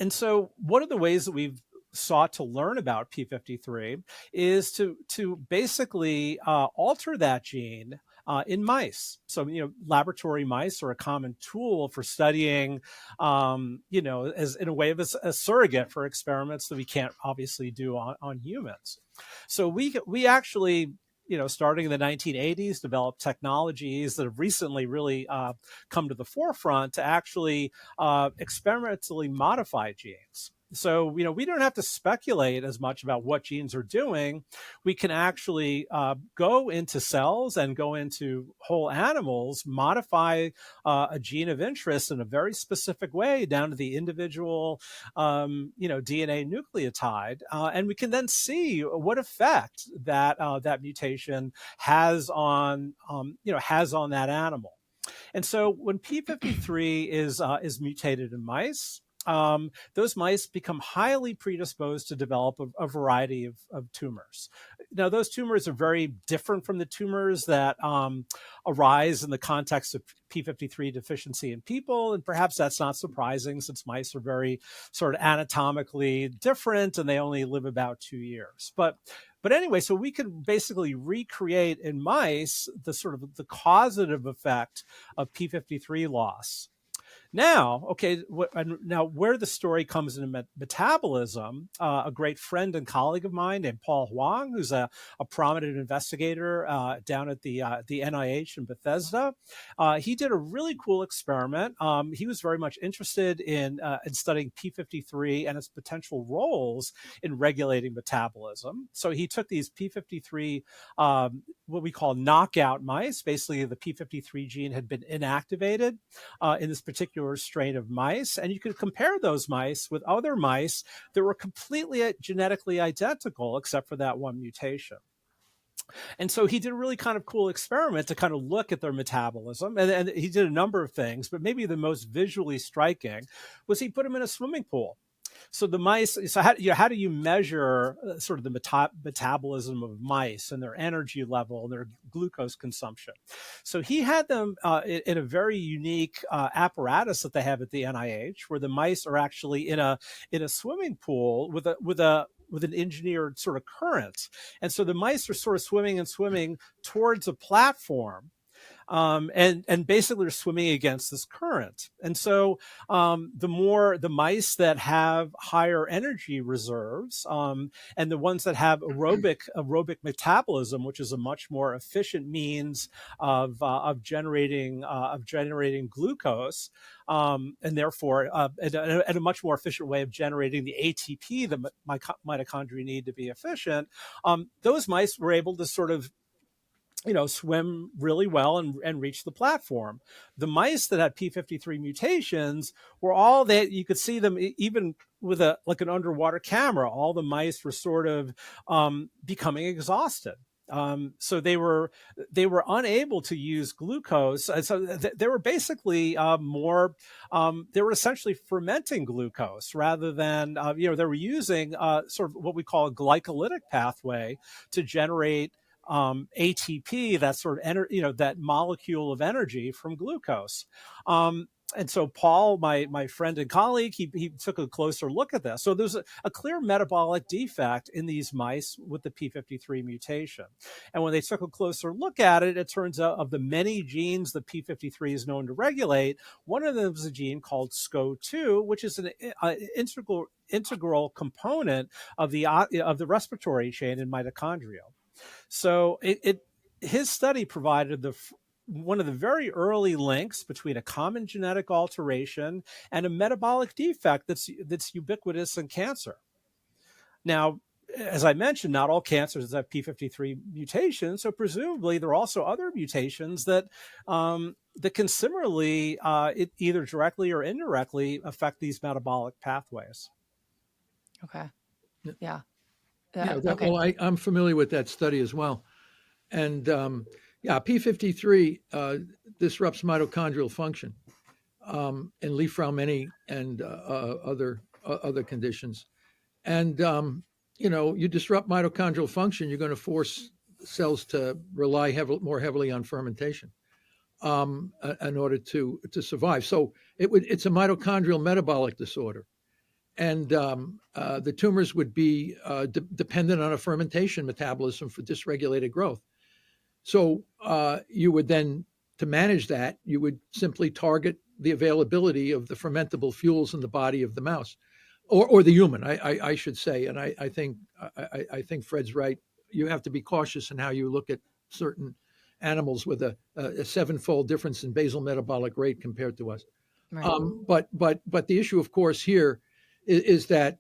so one of the ways that we've sought to learn about P53 is to basically alter that gene in mice. So, laboratory mice are a common tool for studying, as in a way of a surrogate for experiments that we can't obviously do on humans. So we actually, starting in the 1980s, developed technologies that have recently really come to the forefront to actually experimentally modify genes. So, we don't have to speculate as much about what genes are doing. We can actually go into cells and go into whole animals, modify a gene of interest in a very specific way down to the individual, DNA nucleotide. And we can then see what effect that mutation has on that animal. And so when P53 is mutated in mice, those mice become highly predisposed to develop a variety of tumors. Now, those tumors are very different from the tumors that arise in the context of P53 deficiency in people. And perhaps that's not surprising since mice are very sort of anatomically different and they only live about 2 years. But anyway, so we could basically recreate in mice the causative effect of P53 loss. Now, now where the story comes into metabolism, a great friend and colleague of mine named Paul Huang, who's a prominent investigator down at the NIH in Bethesda, he did a really cool experiment. He was very much interested in studying P53 and its potential roles in regulating metabolism. So he took these P53 what we call knockout mice. Basically, the P53 gene had been inactivated in this particular strain of mice, and you could compare those mice with other mice that were completely genetically identical except for that one mutation. And so he did a really kind of cool experiment to kind of look at their metabolism, and he did a number of things, but maybe the most visually striking was he put them in a swimming pool. So the mice. So how do you measure sort of the metabolism of mice and their energy level and their glucose consumption? So he had them in a very unique apparatus that they have at the NIH, where the mice are actually in a swimming pool with an engineered sort of current, and so the mice are sort of swimming towards a platform, and basically are swimming against this current. And so the mice that have higher energy reserves, and the ones that have aerobic metabolism, which is a much more efficient means of generating glucose, and therefore at a much more efficient way of generating the ATP that mitochondria need to be efficient, those mice were able to sort of swim really well and reach the platform. The mice that had P53 mutations were all that you could see them even with an underwater camera. All the mice were sort of becoming exhausted. So they were unable to use glucose. And so they were basically they were essentially fermenting glucose rather than, they were using sort of what we call a glycolytic pathway to generate ATP, that sort of that molecule of energy from glucose. And so Paul, my friend and colleague, he took a closer look at this. So there's a clear metabolic defect in these mice with the P53 mutation. And when they took a closer look at it, it turns out of the many genes that P53 is known to regulate, one of them is a gene called SCO2, which is an integral component of the respiratory chain in mitochondria. So his study provided one of the very early links between a common genetic alteration and a metabolic defect that's ubiquitous in cancer. Now, as I mentioned, not all cancers have P53 mutations, so presumably there are also other mutations that can similarly, either directly or indirectly, affect these metabolic pathways. Okay. Yeah. Okay. Well, I'm familiar with that study as well. And P53 disrupts mitochondrial function and Li-Fraumeni and other conditions. And, you disrupt mitochondrial function, you're going to force cells to rely more heavily on fermentation in order to survive. So it's a mitochondrial metabolic disorder. And the tumors would be dependent on a fermentation metabolism for dysregulated growth. So you would then, to manage that, you would simply target the availability of the fermentable fuels in the body of the mouse, or the human, I should say. And I think Fred's right. You have to be cautious in how you look at certain animals with a 7-fold difference in basal metabolic rate compared to us. Right. But the issue, of course, here is that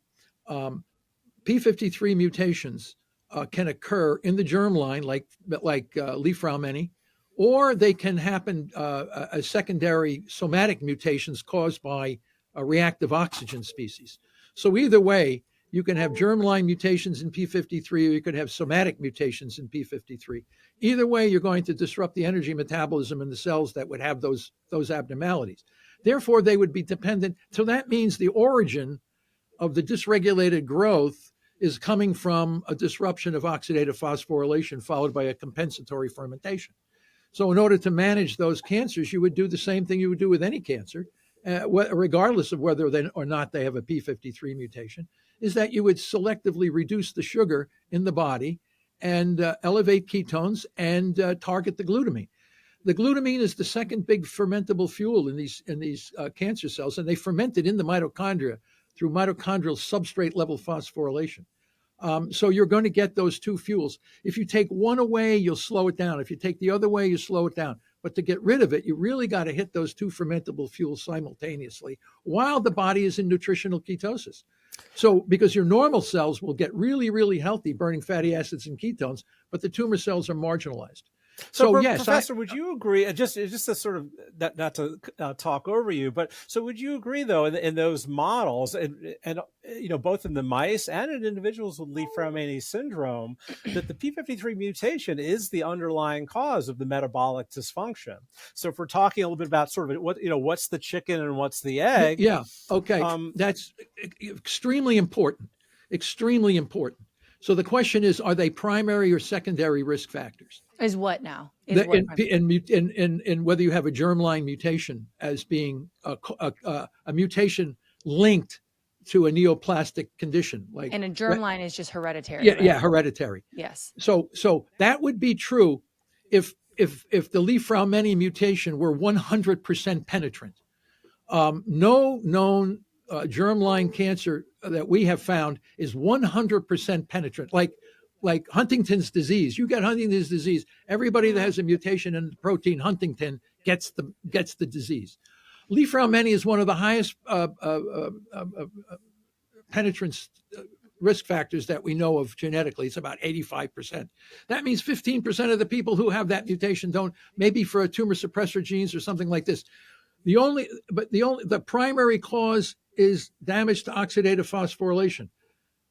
P53 mutations can occur in the germline, like Li-Fraumeni, or they can happen as secondary somatic mutations caused by a reactive oxygen species. So either way, you can have germline mutations in P53, or you could have somatic mutations in P53. Either way, you're going to disrupt the energy metabolism in the cells that would have those abnormalities. Therefore, they would be dependent. So that means the origin of the dysregulated growth is coming from a disruption of oxidative phosphorylation followed by a compensatory fermentation. So in order to manage those cancers, you would do the same thing you would do with any cancer, regardless of whether or not they have a P53 mutation, is that you would selectively reduce the sugar in the body and elevate ketones and target the glutamine. The glutamine is the second big fermentable fuel in these cancer cells, and they ferment it in the mitochondria through mitochondrial substrate level phosphorylation. So you're going to get those two fuels. If you take one away, you'll slow it down. If you take the other away, you slow it down. But to get rid of it, you really got to hit those two fermentable fuels simultaneously while the body is in nutritional ketosis. So because your normal cells will get really, really healthy burning fatty acids and ketones, but the tumor cells are marginalized. So yes, Professor, would you agree? Just to sort of not to talk over you, but so would you agree though in those models and both in the mice and in individuals with Li-Fraumeni syndrome that the p53 mutation is the underlying cause of the metabolic dysfunction? So if we're talking a little bit about sort of what's the chicken and what's the egg? yeah, okay, that's extremely important. Extremely important. So the question is, are they primary or secondary risk factors? Is what now? In whether you have a germline mutation as being a mutation linked to a neoplastic condition, like, and a germline is just hereditary. Yeah, right? yeah, hereditary. Yes. So that would be true if the Li-Fraumeni mutation were 100% penetrant. No known germline cancer that we have found is 100% penetrant. Like Huntington's disease, you get Huntington's disease. Everybody that has a mutation in the protein Huntington gets the disease. Li-Fraumeni is one of the highest penetrance risk factors that we know of genetically. It's about 85%. That means 15% of the people who have that mutation don't, maybe for a tumor suppressor genes or something like this. The primary cause is damage to oxidative phosphorylation.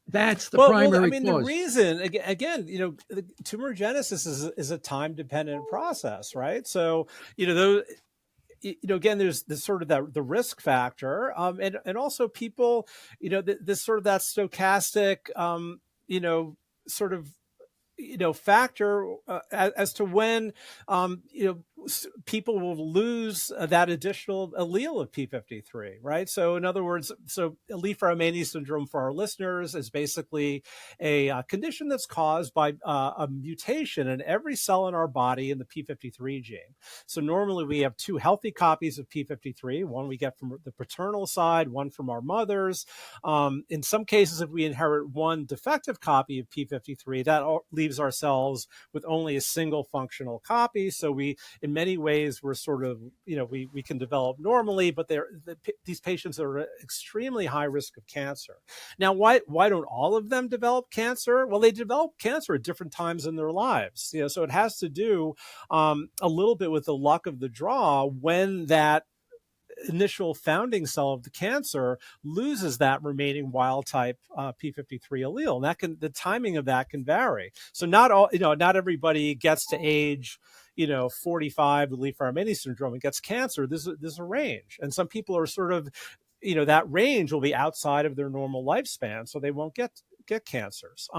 That's the primary cause. The reason, again, the tumor genesis is a time-dependent process, right? So, again, there's this sort of the risk factor, and also people, this sort of that stochastic, sort of, factor as to when, people will lose that additional allele of p53, right? So in other words, Li-Fraumeni syndrome for our listeners is basically a condition that's caused by a mutation in every cell in our body in the p53 gene. So normally we have two healthy copies of p53, one we get from the paternal side, one from our mothers. In some cases, if we inherit one defective copy of p53, that leaves our cells with only a single functional copy. So in many ways, we're sort of, we can develop normally, but these patients are at extremely high risk of cancer. Now, why don't all of them develop cancer? Well, they develop cancer at different times in their lives. So it has to do a little bit with the luck of the draw when that initial founding cell of the cancer loses that remaining wild type p53 allele. And the timing of that can vary. So not everybody gets to age 45 with Li-Fraumeni syndrome and gets cancer. There's a range, and some people are sort of, that range will be outside of their normal lifespan, so they won't get cancers.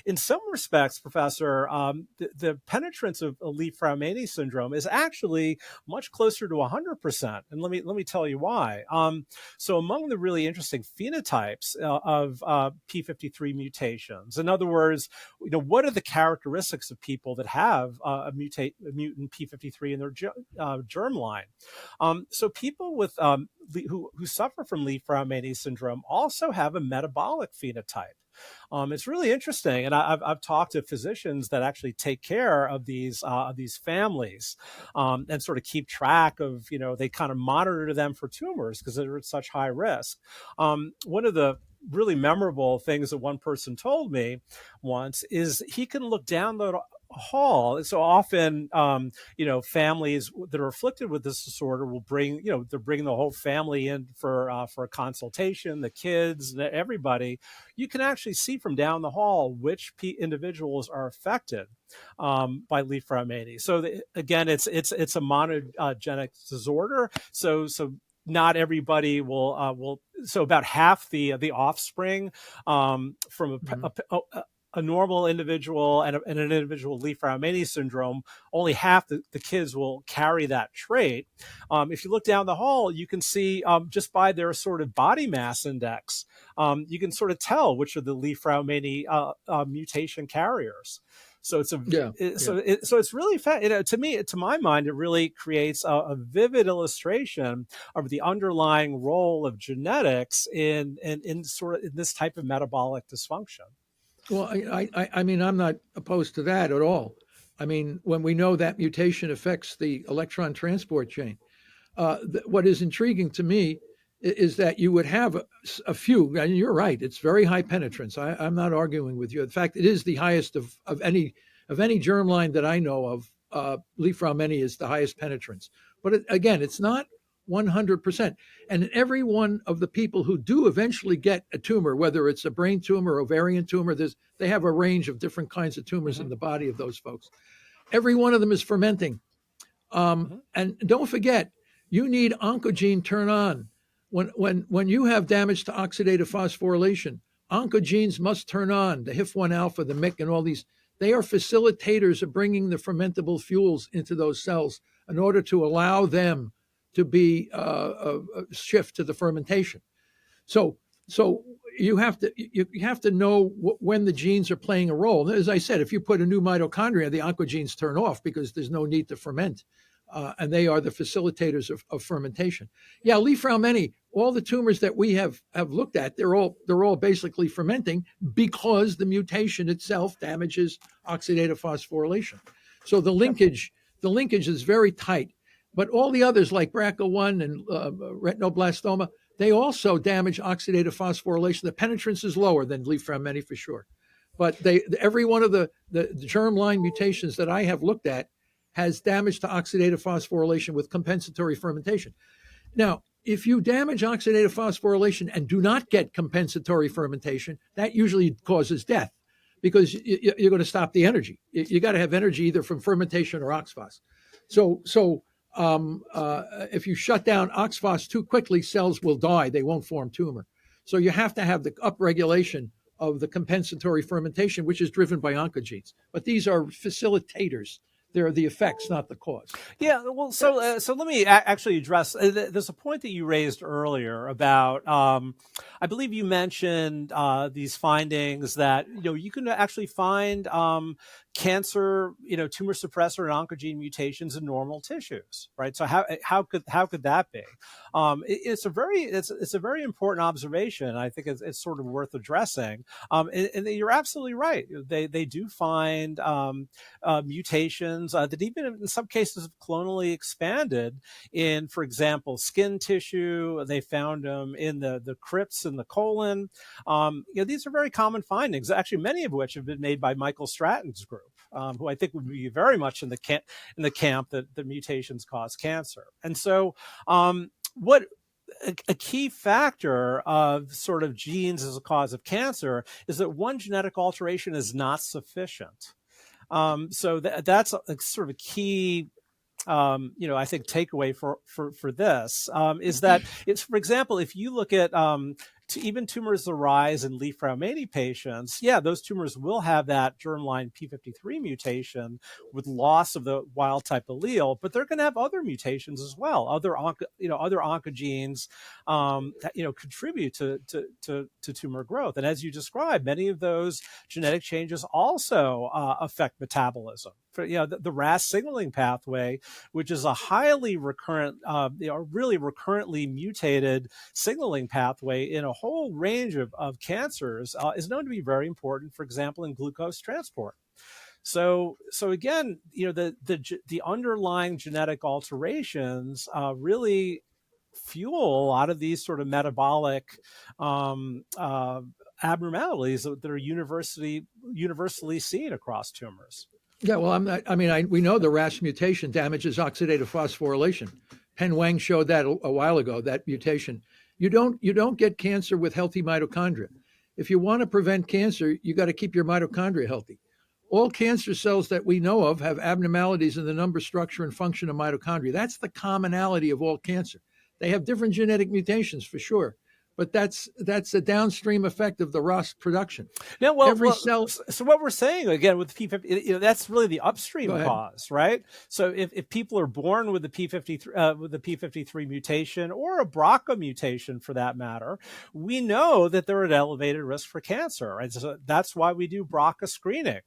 In some respects, Professor, the penetrance of Li-Fraumeni syndrome is actually much closer to 100%. And let me tell you why. So among the really interesting phenotypes of p53 mutations, in other words, what are the characteristics of people that have a mutant p53 in their germline? So people with who suffer from Li-Fraumeni syndrome also have a metabolic phenotype. It's really interesting, and I've talked to physicians that actually take care of these families and sort of keep track of, they kind of monitor them for tumors because they're at such high risk. One of the really memorable things that one person told me once is he can look down the hall. So often, families that are afflicted with this disorder will bring, they're bringing the whole family in for a consultation, the kids, everybody. You can actually see from down the hall which individuals are affected by Li-Fraumeni. So again, it's a monogenic disorder. So not everybody will. So about half the offspring from a normal individual and an individual with Li-Fraumeni syndrome, only half the kids will carry that trait. If you look down the hall, you can see just by their sort of body mass index, you can sort of tell which are the Li-Fraumeni mutation carriers. So it's so it's really to my mind, it really creates a vivid illustration of the underlying role of genetics in this type of metabolic dysfunction. Well, I mean, I'm not opposed to that at all. I mean, when we know that mutation affects the electron transport chain, what is intriguing to me is that you would have a few, and you're right, it's very high penetrance. I'm not arguing with you. In fact, it is the highest of any germline that I know many is the highest penetrance. But again, it's not 100%. And every one of the people who do eventually get a tumor, whether it's a brain tumor, ovarian tumor, they have a range of different kinds of tumors in the body of those folks. Every one of them is fermenting. And don't forget, you need oncogene turn on. When you have damage to oxidative phosphorylation, oncogenes must turn on. The HIF1 alpha, the MYC, and all these, they are facilitators of bringing the fermentable fuels into those cells in order to allow them to be shift to the fermentation. So you have to know when the genes are playing a role. As I said, if you put a new mitochondria, the oncogenes turn off because there's no need to ferment, and they are the facilitators of fermentation. Yeah, many, all the tumors that we have looked at, they're all basically fermenting because the mutation itself damages oxidative phosphorylation. So the linkage is very tight. But all the others like BRCA1 and retinoblastoma, they also damage oxidative phosphorylation. The penetrance is lower than many for sure. But every one of the germline mutations that I have looked at has damage to oxidative phosphorylation with compensatory fermentation. Now, if you damage oxidative phosphorylation and do not get compensatory fermentation, that usually causes death because you're going to stop the energy. You got to have energy either from fermentation or oxphos. So if you shut down oxphos too quickly, cells will die. They won't form tumor. So you have to have the upregulation of the compensatory fermentation, which is driven by oncogenes. But these are facilitators. They're the effects, not the cause. Yeah, well, so let me actually address. There's a point that you raised earlier about. I believe you mentioned these findings that you can actually find cancer, tumor suppressor and oncogene mutations in normal tissues, right? So how could that be? It's a very important observation. I think it's sort of worth addressing. And you're absolutely right. They do find mutations that even in some cases have clonally expanded in, for example, skin tissue. They found them in the crypts in the colon. These are very common findings, actually many of which have been made by Michael Stratton's group, who I think would be very much in the camp that the mutations cause cancer. And so what a key factor of sort of genes as a cause of cancer is that one genetic alteration is not sufficient. So that's sort of a key, I think takeaway for this is that it's, for example, if you look at even tumors that arise in Li-Fraumeni patients, those tumors will have that germline P53 mutation with loss of the wild type allele, but they're going to have other mutations as well, other oncogenes that contribute to tumor growth. And as you described, many of those genetic changes also affect metabolism. For, the RAS signaling pathway, which is a highly recurrent, really recurrently mutated signaling pathway in a whole range of cancers, is known to be very important, for example, in glucose transport. So again, the underlying genetic alterations really fuel a lot of these sort of metabolic abnormalities that are universally seen across tumors. Yeah, well, we know the RAS mutation damages oxidative phosphorylation. Pen Wang showed that a while ago, that mutation. You don't get cancer with healthy mitochondria. If you want to prevent cancer, you got to keep your mitochondria healthy. All cancer cells that we know of have abnormalities in the number, structure, and function of mitochondria. That's the commonality of all cancer. They have different genetic mutations for sure, but that's a downstream effect of the RAS production. Now, Every cell. So what we're saying again with the P50, that's really the upstream cause, right? So if people are born with the P53 mutation or a BRCA mutation for that matter, we know that they're at elevated risk for cancer, and so that's why we do BRCA screening.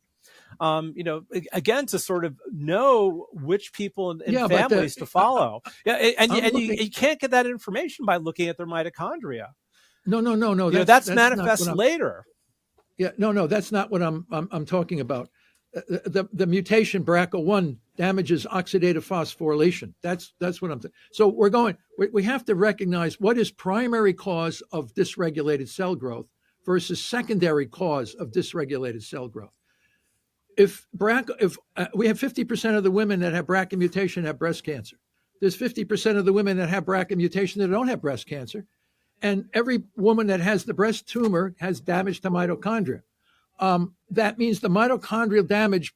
Again, to sort of know which people and families to follow. You can't get that information by looking at their mitochondria. No. That's manifest later. Yeah, no, that's not what I'm talking about. The mutation BRCA1 damages oxidative phosphorylation. That's what I'm saying. So we have to recognize what is primary cause of dysregulated cell growth versus secondary cause of dysregulated cell growth. if we have 50% of the women that have BRCA mutation have breast cancer, there's 50% of the women that have BRCA mutation that don't have breast cancer, and every woman that has the breast tumor has damage to mitochondria. That means the mitochondrial damage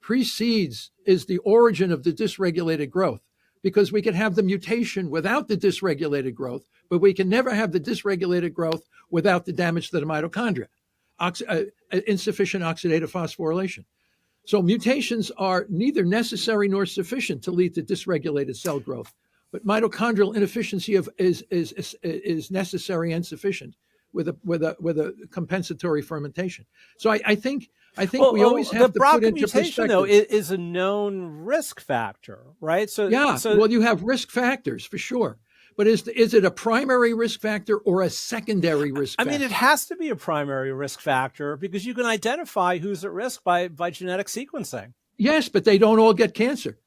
is the origin of the dysregulated growth, because we can have the mutation without the dysregulated growth, but we can never have the dysregulated growth without the damage to the mitochondria, insufficient oxidative phosphorylation. So mutations are neither necessary nor sufficient to lead to dysregulated cell growth, but mitochondrial inefficiency is necessary and sufficient with a compensatory fermentation. So I think we always have to put the BRCA into mutation, perspective. though, is a known risk factor, right? Well, you have risk factors for sure, but is it a primary risk factor or a secondary risk factor? I mean, it has to be a primary risk factor because you can identify who's at risk by genetic sequencing. Yes, but they don't all get cancer.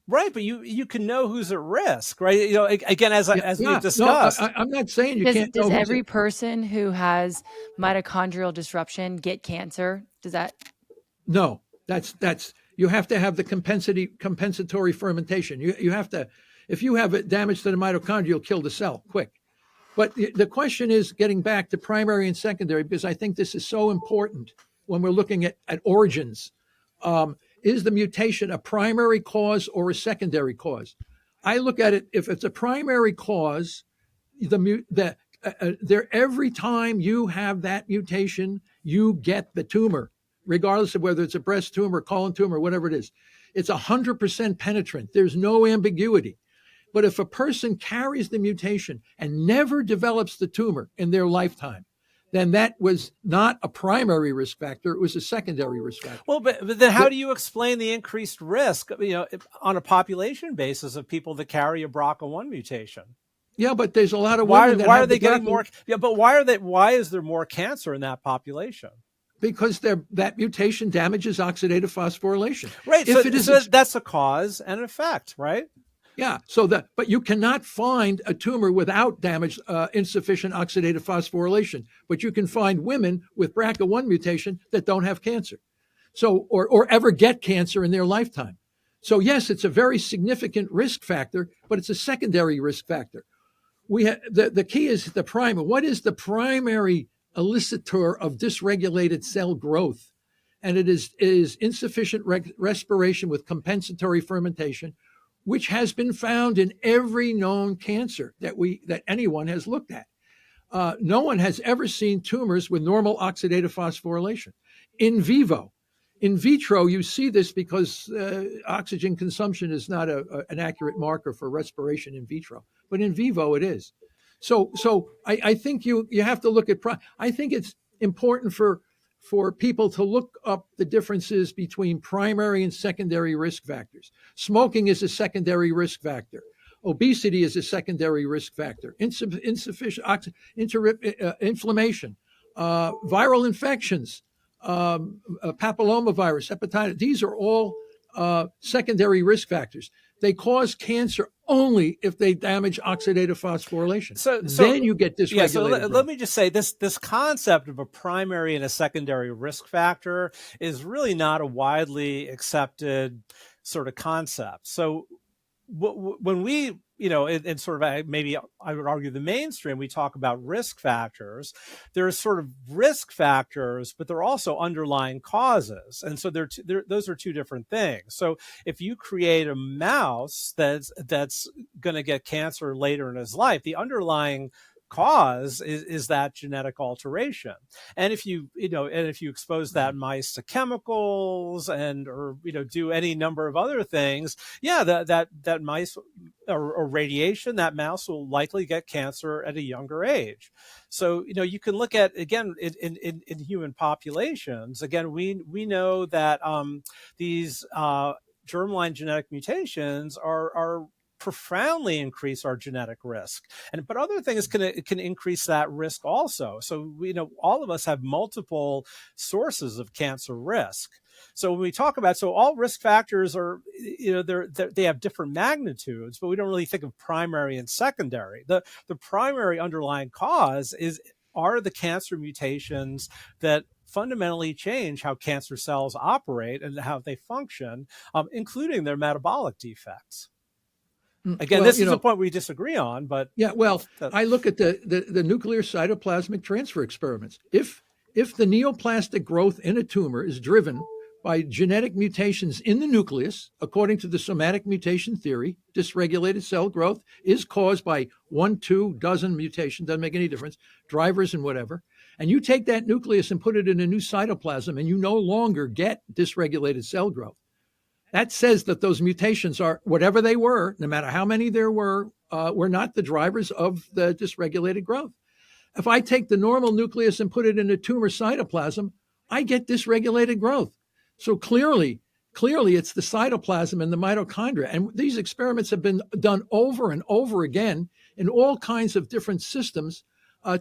Right, but you can know who's at risk, right? You know, again, as we've discussed. No, I'm not saying you can't. Does every person who has mitochondrial disruption get cancer? Does that? No, that's you have to have the compensatory fermentation. You have to, if you have damage to the mitochondria, you'll kill the cell quick. But the question is getting back to primary and secondary, because I think this is so important when we're looking at origins. Is the mutation a primary cause or a secondary cause? I look at it, if it's a primary cause, every time you have that mutation, you get the tumor, regardless of whether it's a breast tumor, colon tumor, whatever it is. It's 100% penetrant. There's no ambiguity. But if a person carries the mutation and never develops the tumor in their lifetime, then that was not a primary risk factor. It was a secondary risk factor. Well, but then how do you explain the increased risk, on a population basis of people that carry a BRCA1 mutation? Yeah, but there's a lot of women that why have are they getting BRCA. more? Yeah, but why is there more cancer in that population? Because that mutation damages oxidative phosphorylation. Right. So that's a cause and an effect, right? Yeah. But you cannot find a tumor without damage, insufficient oxidative phosphorylation. But you can find women with BRCA1 mutation that don't have cancer, or ever get cancer in their lifetime. So yes, it's a very significant risk factor, but it's a secondary risk factor. The key is the primary. What is the primary elicitor of dysregulated cell growth? And it is insufficient respiration with compensatory fermentation, which has been found in every known cancer that anyone has looked at. No one has ever seen tumors with normal oxidative phosphorylation. In vivo. In vitro, you see this because oxygen consumption is not an accurate marker for respiration in vitro, but in vivo it is. So I think you have to look at. I think it's important for people to look up the differences between primary and secondary risk factors. Smoking is a secondary risk factor. Obesity is a secondary risk factor. Insufficient inflammation, viral infections, papillomavirus, hepatitis. These are all secondary risk factors. They cause cancer only if they damage oxidative phosphorylation. So then you get dysregulated. Yeah, so let me just say this concept of a primary and a secondary risk factor is really not a widely accepted sort of concept. So when we, in sort of maybe I would argue the mainstream, we talk about risk factors. There are sort of risk factors, but there are also underlying causes. And so those are two different things. So if you create a mouse that's going to get cancer later in his life, the underlying cause is that genetic alteration. And if you expose that mice to chemicals or do any number of other things, that mice or radiation, that mouse will likely get cancer at a younger age. So you can look at, again, in human populations, again, we know that these germline genetic mutations are profoundly increase our genetic risk. But other things can increase that risk also. So all of us have multiple sources of cancer risk. So when we talk about, all risk factors are, they have different magnitudes, but we don't really think of primary and secondary. The primary underlying cause are the cancer mutations that fundamentally change how cancer cells operate and how they function, including their metabolic defects. Again, Well, this is a point we disagree on, but yeah, well, I look at the nuclear cytoplasmic transfer experiments. If the neoplastic growth in a tumor is driven by genetic mutations in the nucleus, according to the somatic mutation theory, dysregulated cell growth is caused by 1, 2, dozen mutations, doesn't make any difference, drivers and whatever. And you take that nucleus and put it in a new cytoplasm, and you no longer get dysregulated cell growth. That says that those mutations are, whatever they were, no matter how many there were not the drivers of the dysregulated growth. If I take the normal nucleus and put it in a tumor cytoplasm, I get dysregulated growth. So clearly, it's the cytoplasm and the mitochondria. And these experiments have been done over and over again in all kinds of different systems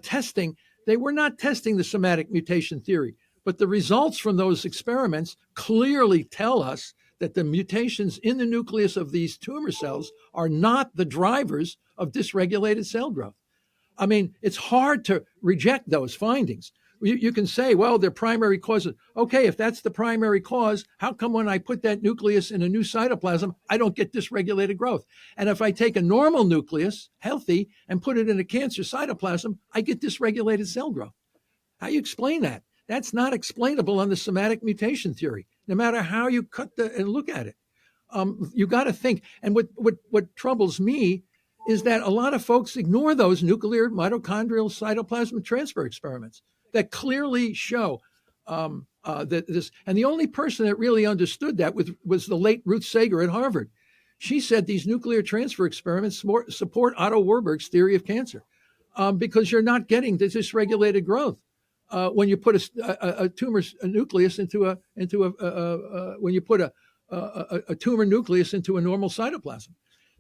testing. They were not testing the somatic mutation theory, but the results from those experiments clearly tell us that the mutations in the nucleus of these tumor cells are not the drivers of dysregulated cell growth. I mean, it's hard to reject those findings. You can say, well, they're primary causes. Okay, if that's the primary cause, how come when I put that nucleus in a new cytoplasm, I don't get dysregulated growth? And if I take a normal nucleus, healthy, and put it in a cancer cytoplasm, I get dysregulated cell growth. How do you explain that? That's not explainable on the somatic mutation theory, no matter how you cut and look at it. You got to think. And what troubles me is that a lot of folks ignore those nuclear mitochondrial cytoplasmic transfer experiments that clearly show that this. And the only person that really understood that was the late Ruth Sager at Harvard. She said these nuclear transfer experiments support Otto Warburg's theory of cancer because you're not getting the dysregulated growth. When you put a tumor nucleus into when you put a tumor nucleus into a normal cytoplasm.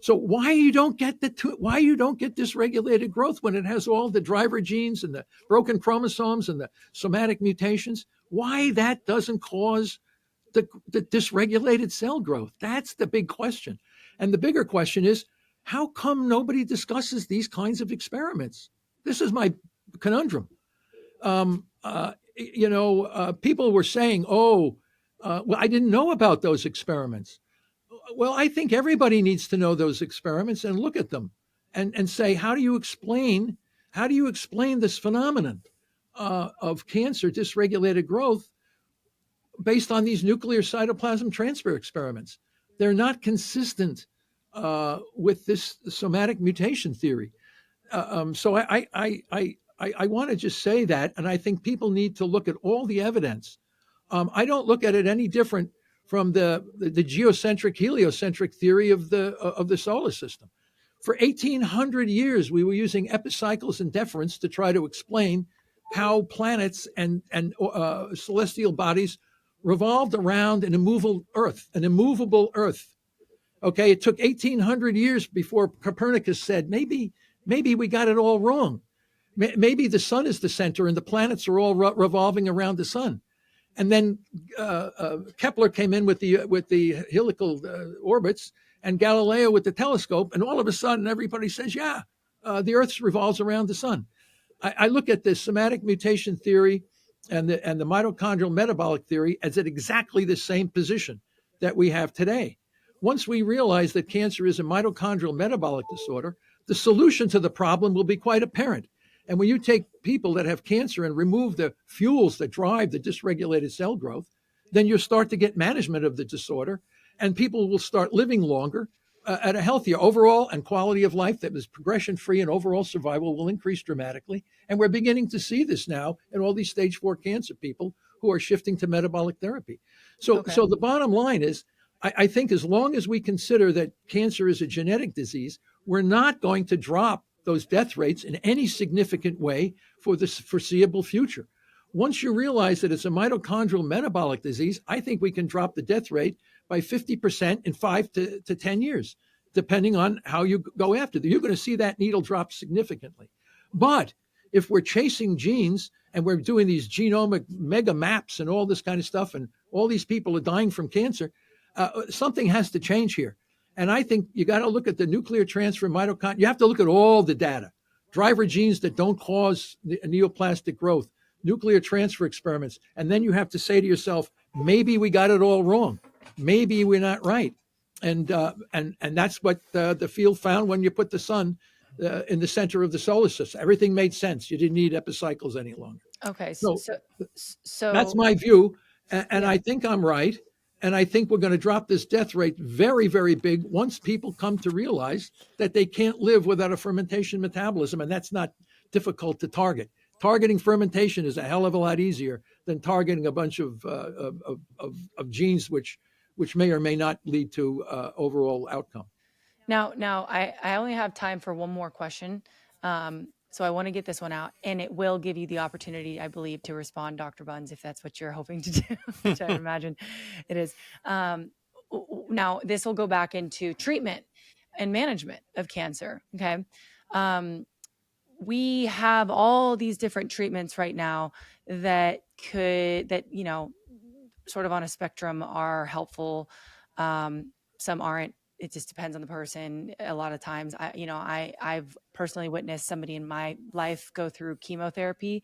So why you don't get dysregulated growth when it has all the driver genes and the broken chromosomes and the somatic mutations? Why that doesn't cause the dysregulated cell growth? That's the big question. And the bigger question is, how come nobody discusses these kinds of experiments? This is my conundrum. People were saying, well, I didn't know about those experiments. Well, I think everybody needs to know those experiments and look at them and say, how do you explain this phenomenon of cancer dysregulated growth based on these nuclear cytoplasm transfer experiments? They're not consistent with this somatic mutation theory. So I want to just say that, and I think people need to look at all the evidence. I don't look at it any different from the geocentric heliocentric theory of the solar system. For 1,800 years, we were using epicycles and deference to try to explain how planets and celestial bodies revolved around an immovable Earth. Okay, it took 1,800 years before Copernicus said, maybe we got it all wrong. Maybe the sun is the center and the planets are all revolving around the sun. And then Kepler came in with the helical orbits, and Galileo with the telescope, and all of a sudden everybody says, the Earth revolves around the sun. I look at the somatic mutation theory and the mitochondrial metabolic theory as at exactly the same position that we have today. Once we realize that cancer is a mitochondrial metabolic disorder, the solution to the problem will be quite apparent. And when you take people that have cancer and remove the fuels that drive the dysregulated cell growth, then you start to get management of the disorder, and people will start living longer at a healthier overall and quality of life that is progression-free, and overall survival will increase dramatically. And we're beginning to see this now in all these stage 4 cancer people who are shifting to metabolic therapy. So the bottom line is, I think as long as we consider that cancer is a genetic disease, we're not going to drop those death rates in any significant way for the foreseeable future. Once you realize that it's a mitochondrial metabolic disease, I think we can drop the death rate by 50% in 5 to 10 years, depending on how you go after it. You're going to see that needle drop significantly. But if we're chasing genes and we're doing these genomic mega maps and all this kind of stuff, and all these people are dying from cancer, something has to change here. And I think you got to look at the nuclear transfer mitochondria. You have to look at all the data. Driver genes that don't cause the neoplastic growth, nuclear transfer experiments. And then you have to say to yourself, maybe we got it all wrong. Maybe we're not right. And that's what the field found when you put the sun in the center of the solar system. Everything made sense. You didn't need epicycles any longer. Okay. So that's So my view. And yeah. I think I'm right. And I think we're going to drop this death rate very, very big once people come to realize that they can't live without a fermentation metabolism. And that's not difficult to target. Targeting fermentation is a hell of a lot easier than targeting a bunch of genes which may or may not lead to overall outcome. Now, I only have time for one more question. So I want to get this one out, and it will give you the opportunity, I believe, to respond, Dr. Buns, if that's what you're hoping to do, which I imagine it is. Now, this will go back into treatment and management of cancer. Okay. We have all these different treatments right now that sort of on a spectrum are helpful. Some aren't. It just depends on the person. A lot of times, I've personally witnessed somebody in my life go through chemotherapy.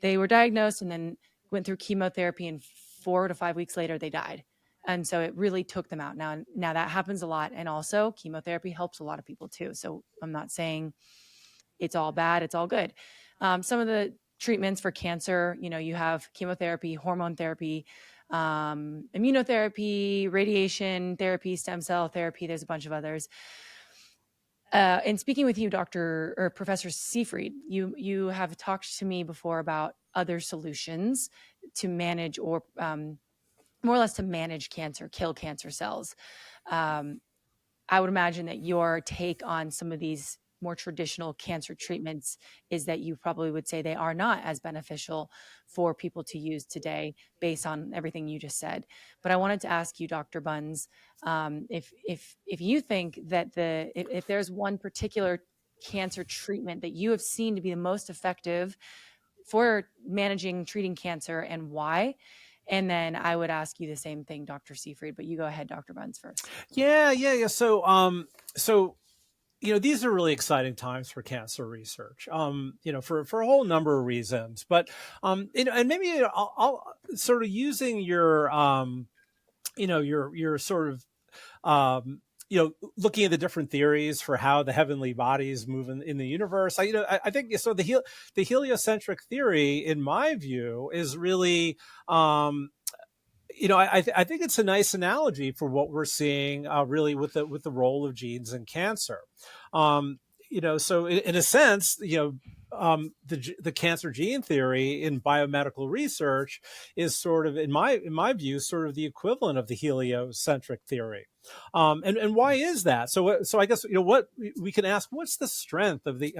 They were diagnosed and then went through chemotherapy, and 4 to 5 weeks later, they died. And so it really took them out. Now that happens a lot. And also chemotherapy helps a lot of people too. So I'm not saying it's all bad. It's all good. Some of the treatments for cancer, you have chemotherapy, hormone therapy, immunotherapy, radiation therapy, stem cell therapy. There's a bunch of others. And speaking with you, Professor Seyfried, you have talked to me before about other solutions to manage or more or less to manage cancer, kill cancer cells. I would imagine that your take on some of these more traditional cancer treatments is that you probably would say they are not as beneficial for people to use today based on everything you just said. But I wanted to ask you, Dr. Buns, if you think that if there's one particular cancer treatment that you have seen to be the most effective for treating cancer, and why. And then I would ask you the same thing, Dr. Seyfried, but you go ahead, Dr. Buns, first. Yeah. So these are really exciting times for cancer research, for a whole number of reasons. But, and maybe I'll sort of using your sort of, looking at the different theories for how the heavenly bodies move in the universe. I think so. The heliocentric theory, in my view, is really, I think it's a nice analogy for what we're seeing really with the role of genes in cancer. So in a sense, the cancer gene theory in biomedical research is sort of, in my view, sort of the equivalent of the heliocentric theory. And why is that? So I guess what we can ask: what's the strength of the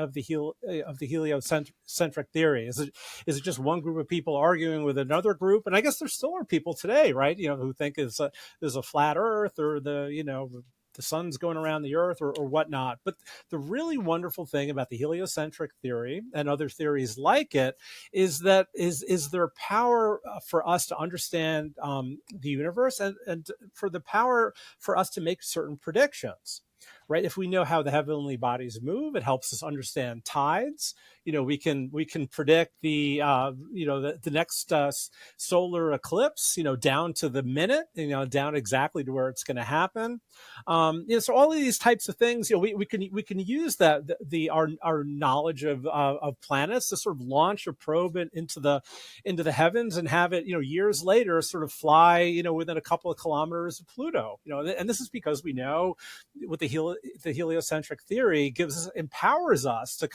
heliocentric theory? Is it just one group of people arguing with another group? And I guess there still are people today, right? Who think there's a flat Earth, or the sun's going around the earth, or whatnot. But the really wonderful thing about the heliocentric theory and other theories like it is that is their power for us to understand the universe, and for the power for us to make certain predictions. Right? If we know how the heavenly bodies move, it helps us understand tides. We can predict the next solar eclipse, down to the minute, down exactly to where it's going to happen. So all of these types of things, we can use our knowledge of planets to sort of launch a probe into the heavens and have it, years later sort of fly, within a couple of kilometers of Pluto. And this is because we know with the heliocentric theory empowers us to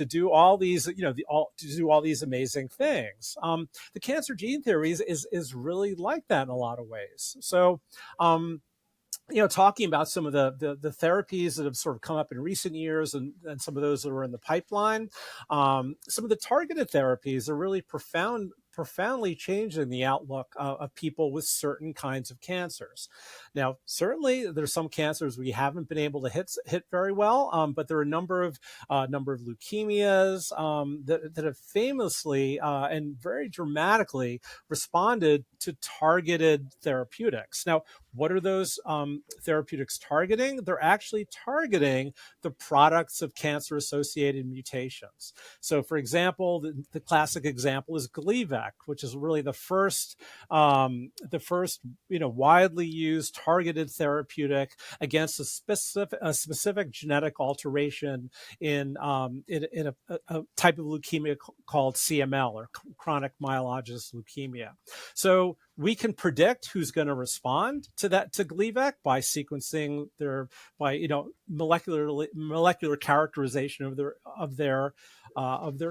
do all these, do all these amazing things. The cancer gene theory is really like that in a lot of ways. So, talking about some of the therapies that have sort of come up in recent years, and some of those that are in the pipeline, some of the targeted therapies are really profound profoundly changing the outlook of people with certain kinds of cancers. Now, certainly there's some cancers we haven't been able to hit very well, but there are a number of leukemias that have famously and very dramatically responded to targeted therapeutics. Now, what are those therapeutics targeting? They're actually targeting the products of cancer-associated mutations. So, for example, the classic example is Gleevec, which is really the first widely used targeted therapeutic against a specific genetic alteration in a type of leukemia called CML, or chronic myelogenous leukemia. So we can predict who's going to respond to Gleevec by sequencing by molecular characterization of their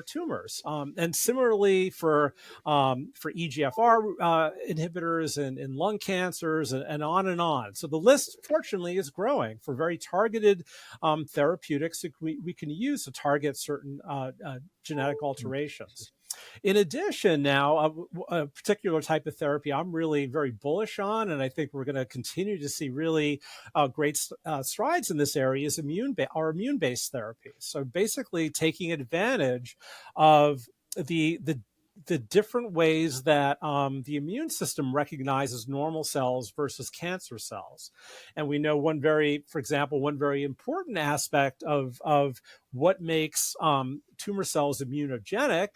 tumors. And similarly for EGFR inhibitors in lung cancers and on and on. So the list, fortunately, is growing for very targeted therapeutics that we can use to target certain genetic alterations. In addition, now, a particular type of therapy I'm really very bullish on, and I think we're going to continue to see really great strides in this area, is our immune-based therapies. So basically taking advantage of the different ways that the immune system recognizes normal cells versus cancer cells. And we know one very important aspect of what makes tumor cells immunogenic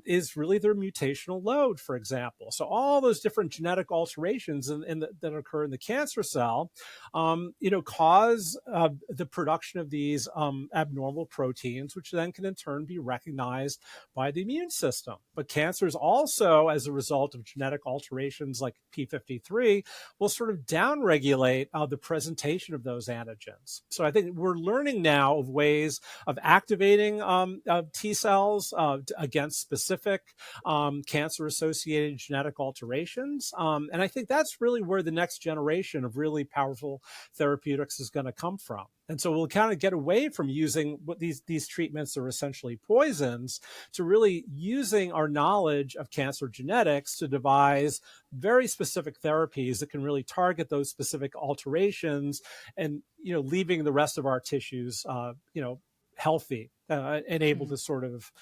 is really their mutational load, for example. So all those different genetic alterations that occur in the cancer cell, cause the production of these abnormal proteins, which then can in turn be recognized by the immune system. But cancers also, as a result of genetic alterations like P53, will sort of downregulate the presentation of those antigens. So I think we're learning now of ways of activating T cells against specific cancer-associated genetic alterations. And I think that's really where the next generation of really powerful therapeutics is going to come from. And so we'll kind of get away from using what these treatments are essentially poisons to really using our knowledge of cancer genetics to devise very specific therapies that can really target those specific alterations and, leaving the rest of our tissues, healthy and able to sort of,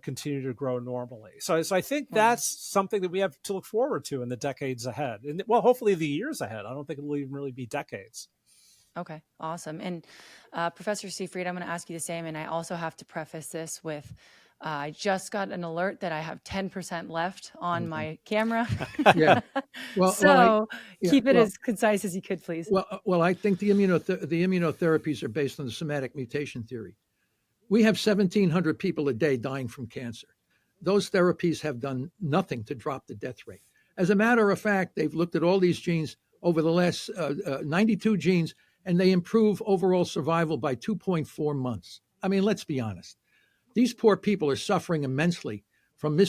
continue to grow normally. So I think that's something that we have to look forward to in the decades ahead. And hopefully the years ahead. I don't think it will even really be decades. Okay, awesome. And Professor Seyfried, I'm going to ask you the same. And I also have to preface this with, I just got an alert that I have 10% left on my camera. Yeah. Keep it as concise as you could, please. Well, I think the immunotherapies are based on the somatic mutation theory. We have 1,700 people a day dying from cancer. Those therapies have done nothing to drop the death rate. As a matter of fact, they've looked at all these genes over the last 92 genes, and they improve overall survival by 2.4 months. I mean, let's be honest. These poor people are suffering immensely from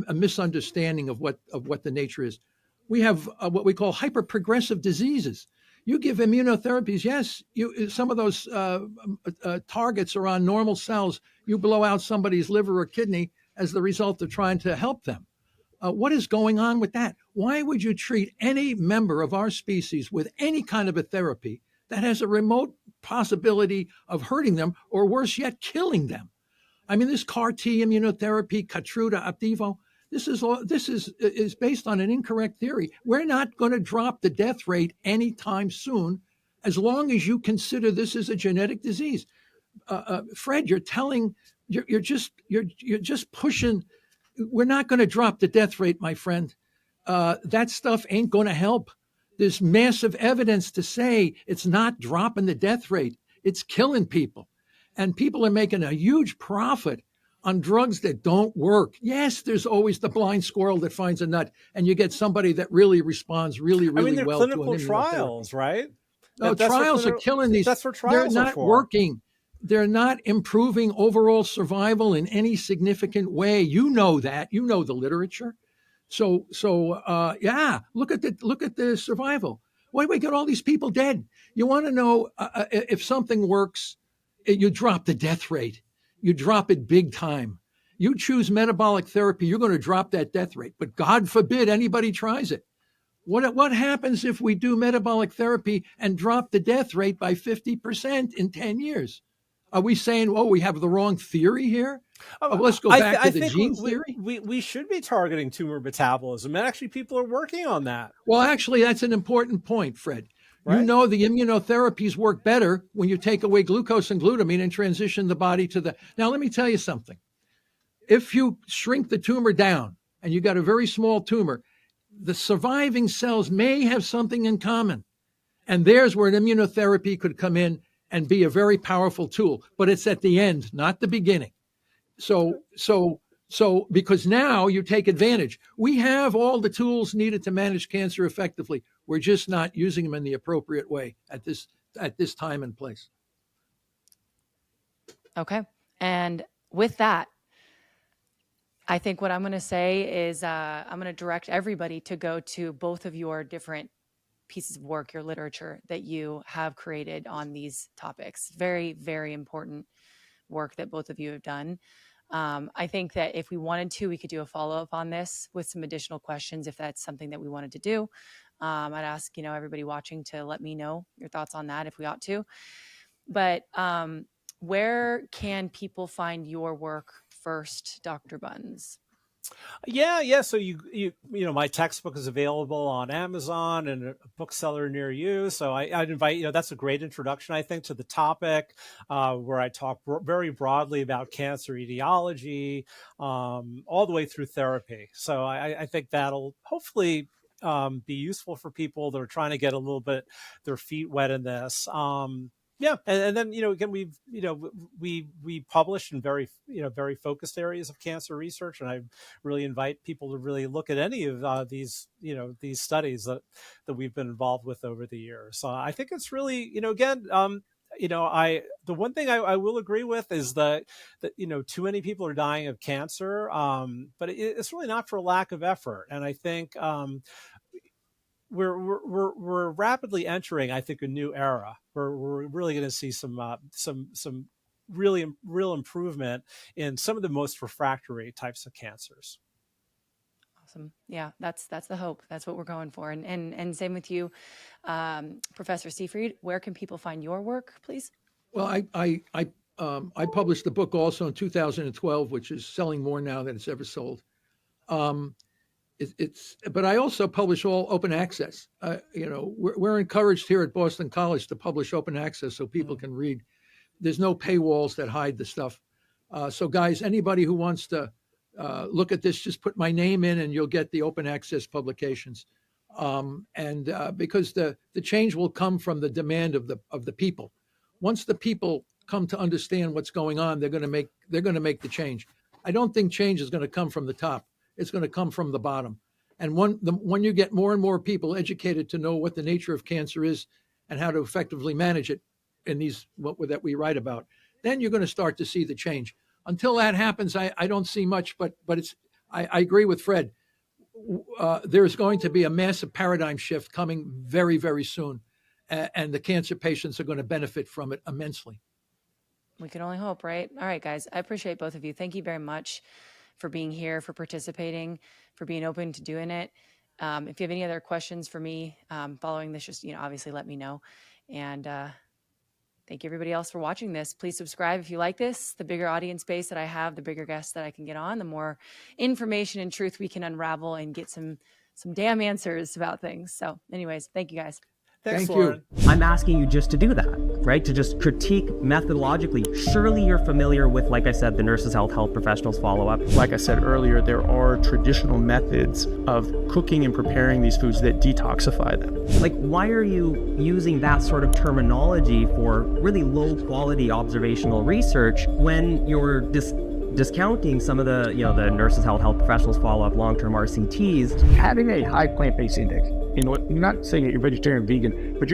a misunderstanding of what the nature is. We have what we call hyperprogressive diseases. You give immunotherapies, yes, some of those targets are on normal cells. You blow out somebody's liver or kidney as the result of trying to help them. What is going on with that? Why would you treat any member of our species with any kind of a therapy that has a remote possibility of hurting them, or worse yet, killing them? I mean, this CAR T immunotherapy, Keytruda, Opdivo, this is based on an incorrect theory. We're not going to drop the death rate anytime soon, as long as you consider this is a genetic disease. Fred, you're just pushing. We're not going to drop the death rate, my friend. That stuff ain't going to help. There's massive evidence to say it's not dropping the death rate. It's killing people. And people are making a huge profit on drugs that don't work. Yes, there's always the blind squirrel that finds a nut, and you get somebody that really responds really well to an immunotherapy. Clinical trials, right? No, trials are killing these. That's what trials are not working. They're not improving overall survival in any significant way. You know that. You know the literature. So look at the survival. Why do we get all these people dead? You want to know if something works, you drop the death rate. You drop it big time. you choose metabolic therapy, you're going to drop that death rate. But God forbid anybody tries it. What happens if we do metabolic therapy and drop the death rate by 50% in 10 years? Are we saying, oh, we have the wrong theory here? Let's go back to the gene theory. We should be targeting tumor metabolism. And actually, people are working on that. Well, actually, that's an important point, Fred. Right? You know, the immunotherapies work better when you take away glucose and glutamine and transition the body to the. Now, let me tell you something. If you shrink the tumor down and you got a very small tumor, the surviving cells may have something in common. And there's where an immunotherapy could come in and be a very powerful tool. But it's at the end, not the beginning. So because now you take advantage. We have all the tools needed to manage cancer effectively. We're just not using them in the appropriate way at this time and place. Okay. And with that, I think what I'm going to say is I'm going to direct everybody to go to both of your different pieces of work, your literature that you have created on these topics. Very, very important work that both of you have done. I think that if we wanted to, we could do a follow-up on this with some additional questions if that's something that we wanted to do. I'd ask, everybody watching to let me know your thoughts on that if we ought to. But where can people find your work first, Dr. Buns? Yeah. So my textbook is available on Amazon and a bookseller near you. So I'd invite, that's a great introduction, I think, to the topic, where I talk very broadly about cancer etiology, all the way through therapy. So I think that'll hopefully be useful for people that are trying to get a little bit their feet wet in this. Yeah, and then again, we publish in very focused areas of cancer research, and I really invite people to really look at any of these studies that we've been involved with over the years. So I think it's really the one thing I will agree with is that too many people are dying of cancer, but it's really not for lack of effort, and I think. We're rapidly entering, I think, a new era where we're really going to see some real improvement in some of the most refractory types of cancers. Awesome. Yeah, that's the hope. That's what we're going for. And same with you, Professor Seyfried. Where can people find your work, please? Well, I published the book also in 2012, which is selling more now than it's ever sold. But I also publish all open access. We're encouraged here at Boston College to publish open access so people can read. There's no paywalls that hide the stuff. So guys, anybody who wants to look at this, just put my name in and you'll get the open access publications. Because the change will come from the demand of the people. Once the people come to understand what's going on, they're going to make the change. I don't think change is going to come from the top. It's going to come from the bottom. And when you get more and more people educated to know what the nature of cancer is and how to effectively manage it in these that we write about, then you're going to start to see the change. Until that happens, I don't see much, but I agree with Fred. There's going to be a massive paradigm shift coming very, very soon. And the cancer patients are going to benefit from it immensely. We can only hope, right? All right, guys, I appreciate both of you. Thank you very much for being here, for participating, for being open to doing it. If you have any other questions for me following this, just obviously let me know. And thank you everybody else for watching this. Please subscribe if you like this. The bigger audience base that I have, the bigger guests that I can get on, the more information and truth we can unravel and get some damn answers about things. So anyways, thank you guys. Thanks, Thank Lauren. you. I'm asking you just to do that, right? To just critique methodologically. Surely you're familiar with, like I said, the nurses' health professionals follow-up. Like I said earlier, there are traditional methods of cooking and preparing these foods that detoxify them. Like, why are you using that sort of terminology for really low-quality observational research when you're discounting some of the, the nurses' health professionals follow-up long-term RCTs? Having a high plant-based index, I'm not saying that you're vegetarian, vegan, but you're